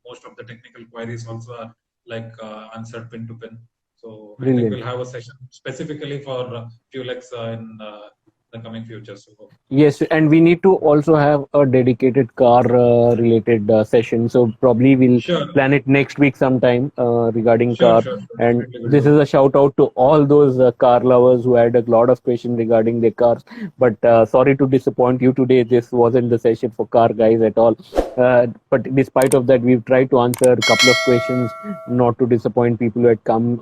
most of the technical queries also are like answered pin to pin. So I think Brilliant. we'll have a session specifically for FuelX in the coming future. So Yes, and we need to also have a dedicated car related session. So probably we'll sure, plan it next week sometime regarding sure, car. sure, sure. And Definitely we'll this do is it. a shout out to all those car lovers who had a lot of questions regarding their cars. But sorry to disappoint you today. This wasn't the session for car guys at all. But despite of that, we've tried to answer a couple of questions, not to disappoint people who had come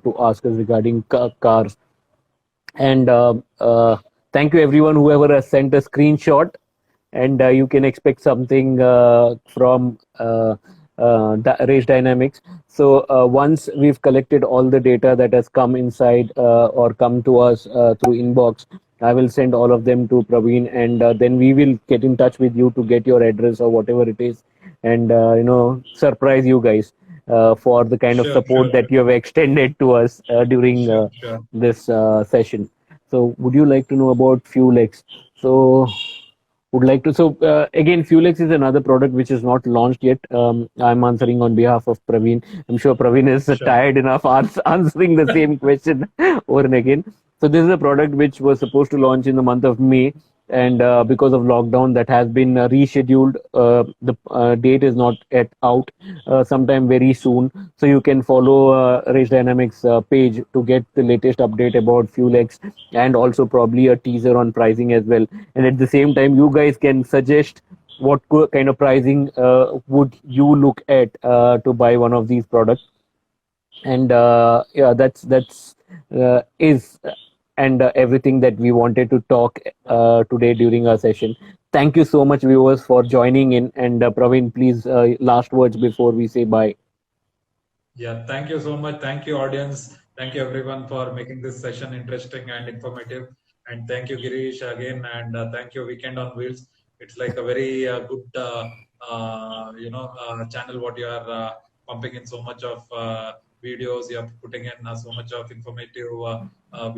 to ask us regarding cars. And thank you everyone whoever has sent a screenshot, and you can expect something from Race Dynamics. So once we've collected all the data that has come inside or come to us through inbox, I will send all of them to Praveen, and then we will get in touch with you to get your address or whatever it is, and surprise you guys for the kind of Sure, support sure, that you have extended to us during sure, sure. this session. So, would you like to know about FuelX? So, would like to. So again, FuelX is another product which is not launched yet. I'm answering on behalf of Praveen. I'm sure Praveen is Sure. tired enough answering the same question over and again. So this is a product which was supposed to launch in the month of May, and because of lockdown, that has been rescheduled. The date is not yet out. Sometime very soon. So you can follow Race Dynamics page to get the latest update about FuelX, and also probably a teaser on pricing as well. And at the same time, you guys can suggest what kind of pricing would you look at to buy one of these products. And yeah, that's is and everything that we wanted to talk today during our session. Thank you so much, viewers, for joining in. And Praveen, please, last words before we say bye. Yeah, thank you so much. Thank you, audience. Thank you, everyone, for making this session interesting and informative. And thank you, Girish, again. And thank you, Weekend on Wheels. It's like a very good, channel. What you are pumping in so much of videos. You are putting in so much of informative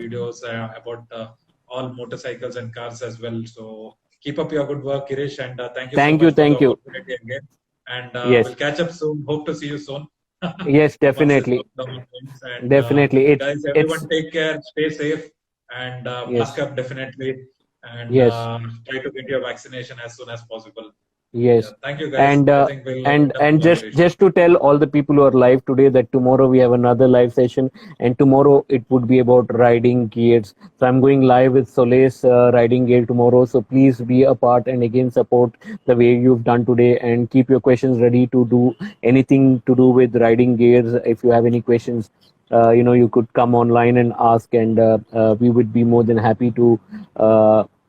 videos about all motorcycles and cars as well. So keep up your good work, Girish. And thank you so Thank you, much for the thank you. opportunity again. And Yes, we'll catch up soon. Hope to see you soon. yes, Once this definitely, lockdown ends. And definitely. guys, It's everyone take care, stay safe, and mask yes, up definitely, and yes. try to get your vaccination as soon as possible. Yeah, Yes, thank you, guys. and I think we'll end up and now, just Girish. just to tell all the people who are live today that tomorrow we have another live session, and tomorrow it would be about riding gears. So I'm going live with Solace riding gear tomorrow. So please be a part and again support the way you've done today, and keep your questions ready to do anything to do with riding gears. If you have any questions, you could come online and ask, and we would be more than happy to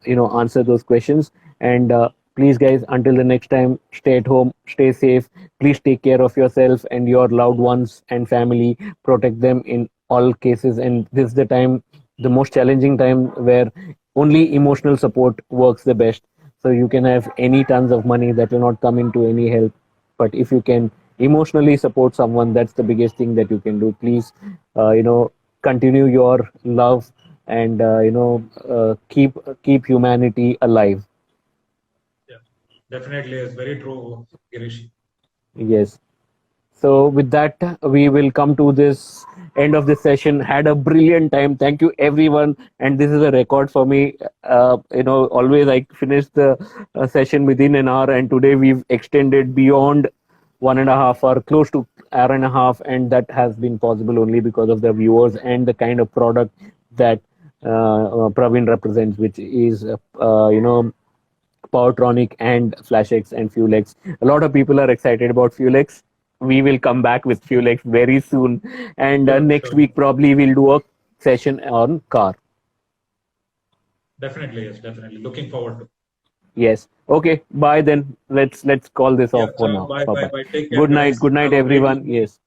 answer those questions. And please, guys, until the next time, stay at home, stay safe. Please take care of yourself and your loved ones and family. Protect them in all cases. And this is the time, the most challenging time, where only emotional support works the best. So you can have any tons of money that will not come into any help. But if you can emotionally support someone, that's the biggest thing that you can do. Please, continue your love, and keep humanity alive. Yeah, definitely, it's very true, Girish. Yes. So with that, we will come to this end of this session. Had a brilliant time. Thank you, everyone. And this is a record for me. Always I finish the session within an hour, and today we've extended beyond 1.5 hour, close to hour and a half, and that has been possible only because of the viewers and the kind of product that Praveen represents, which is Powertronic and FlashX and FuelX. A lot of people are excited about FuelX. We will come back with FuelX very soon, and Sure, next sure. week probably we'll do a session on car. Definitely, yes, definitely. Looking forward to. Yes. Okay. Bye then. Let's call this Yeah, off for ciao, now. bye, Bye bye, bye. bye. Take care, Good night. guys. Good night, Have a great everyone. evening. Yes.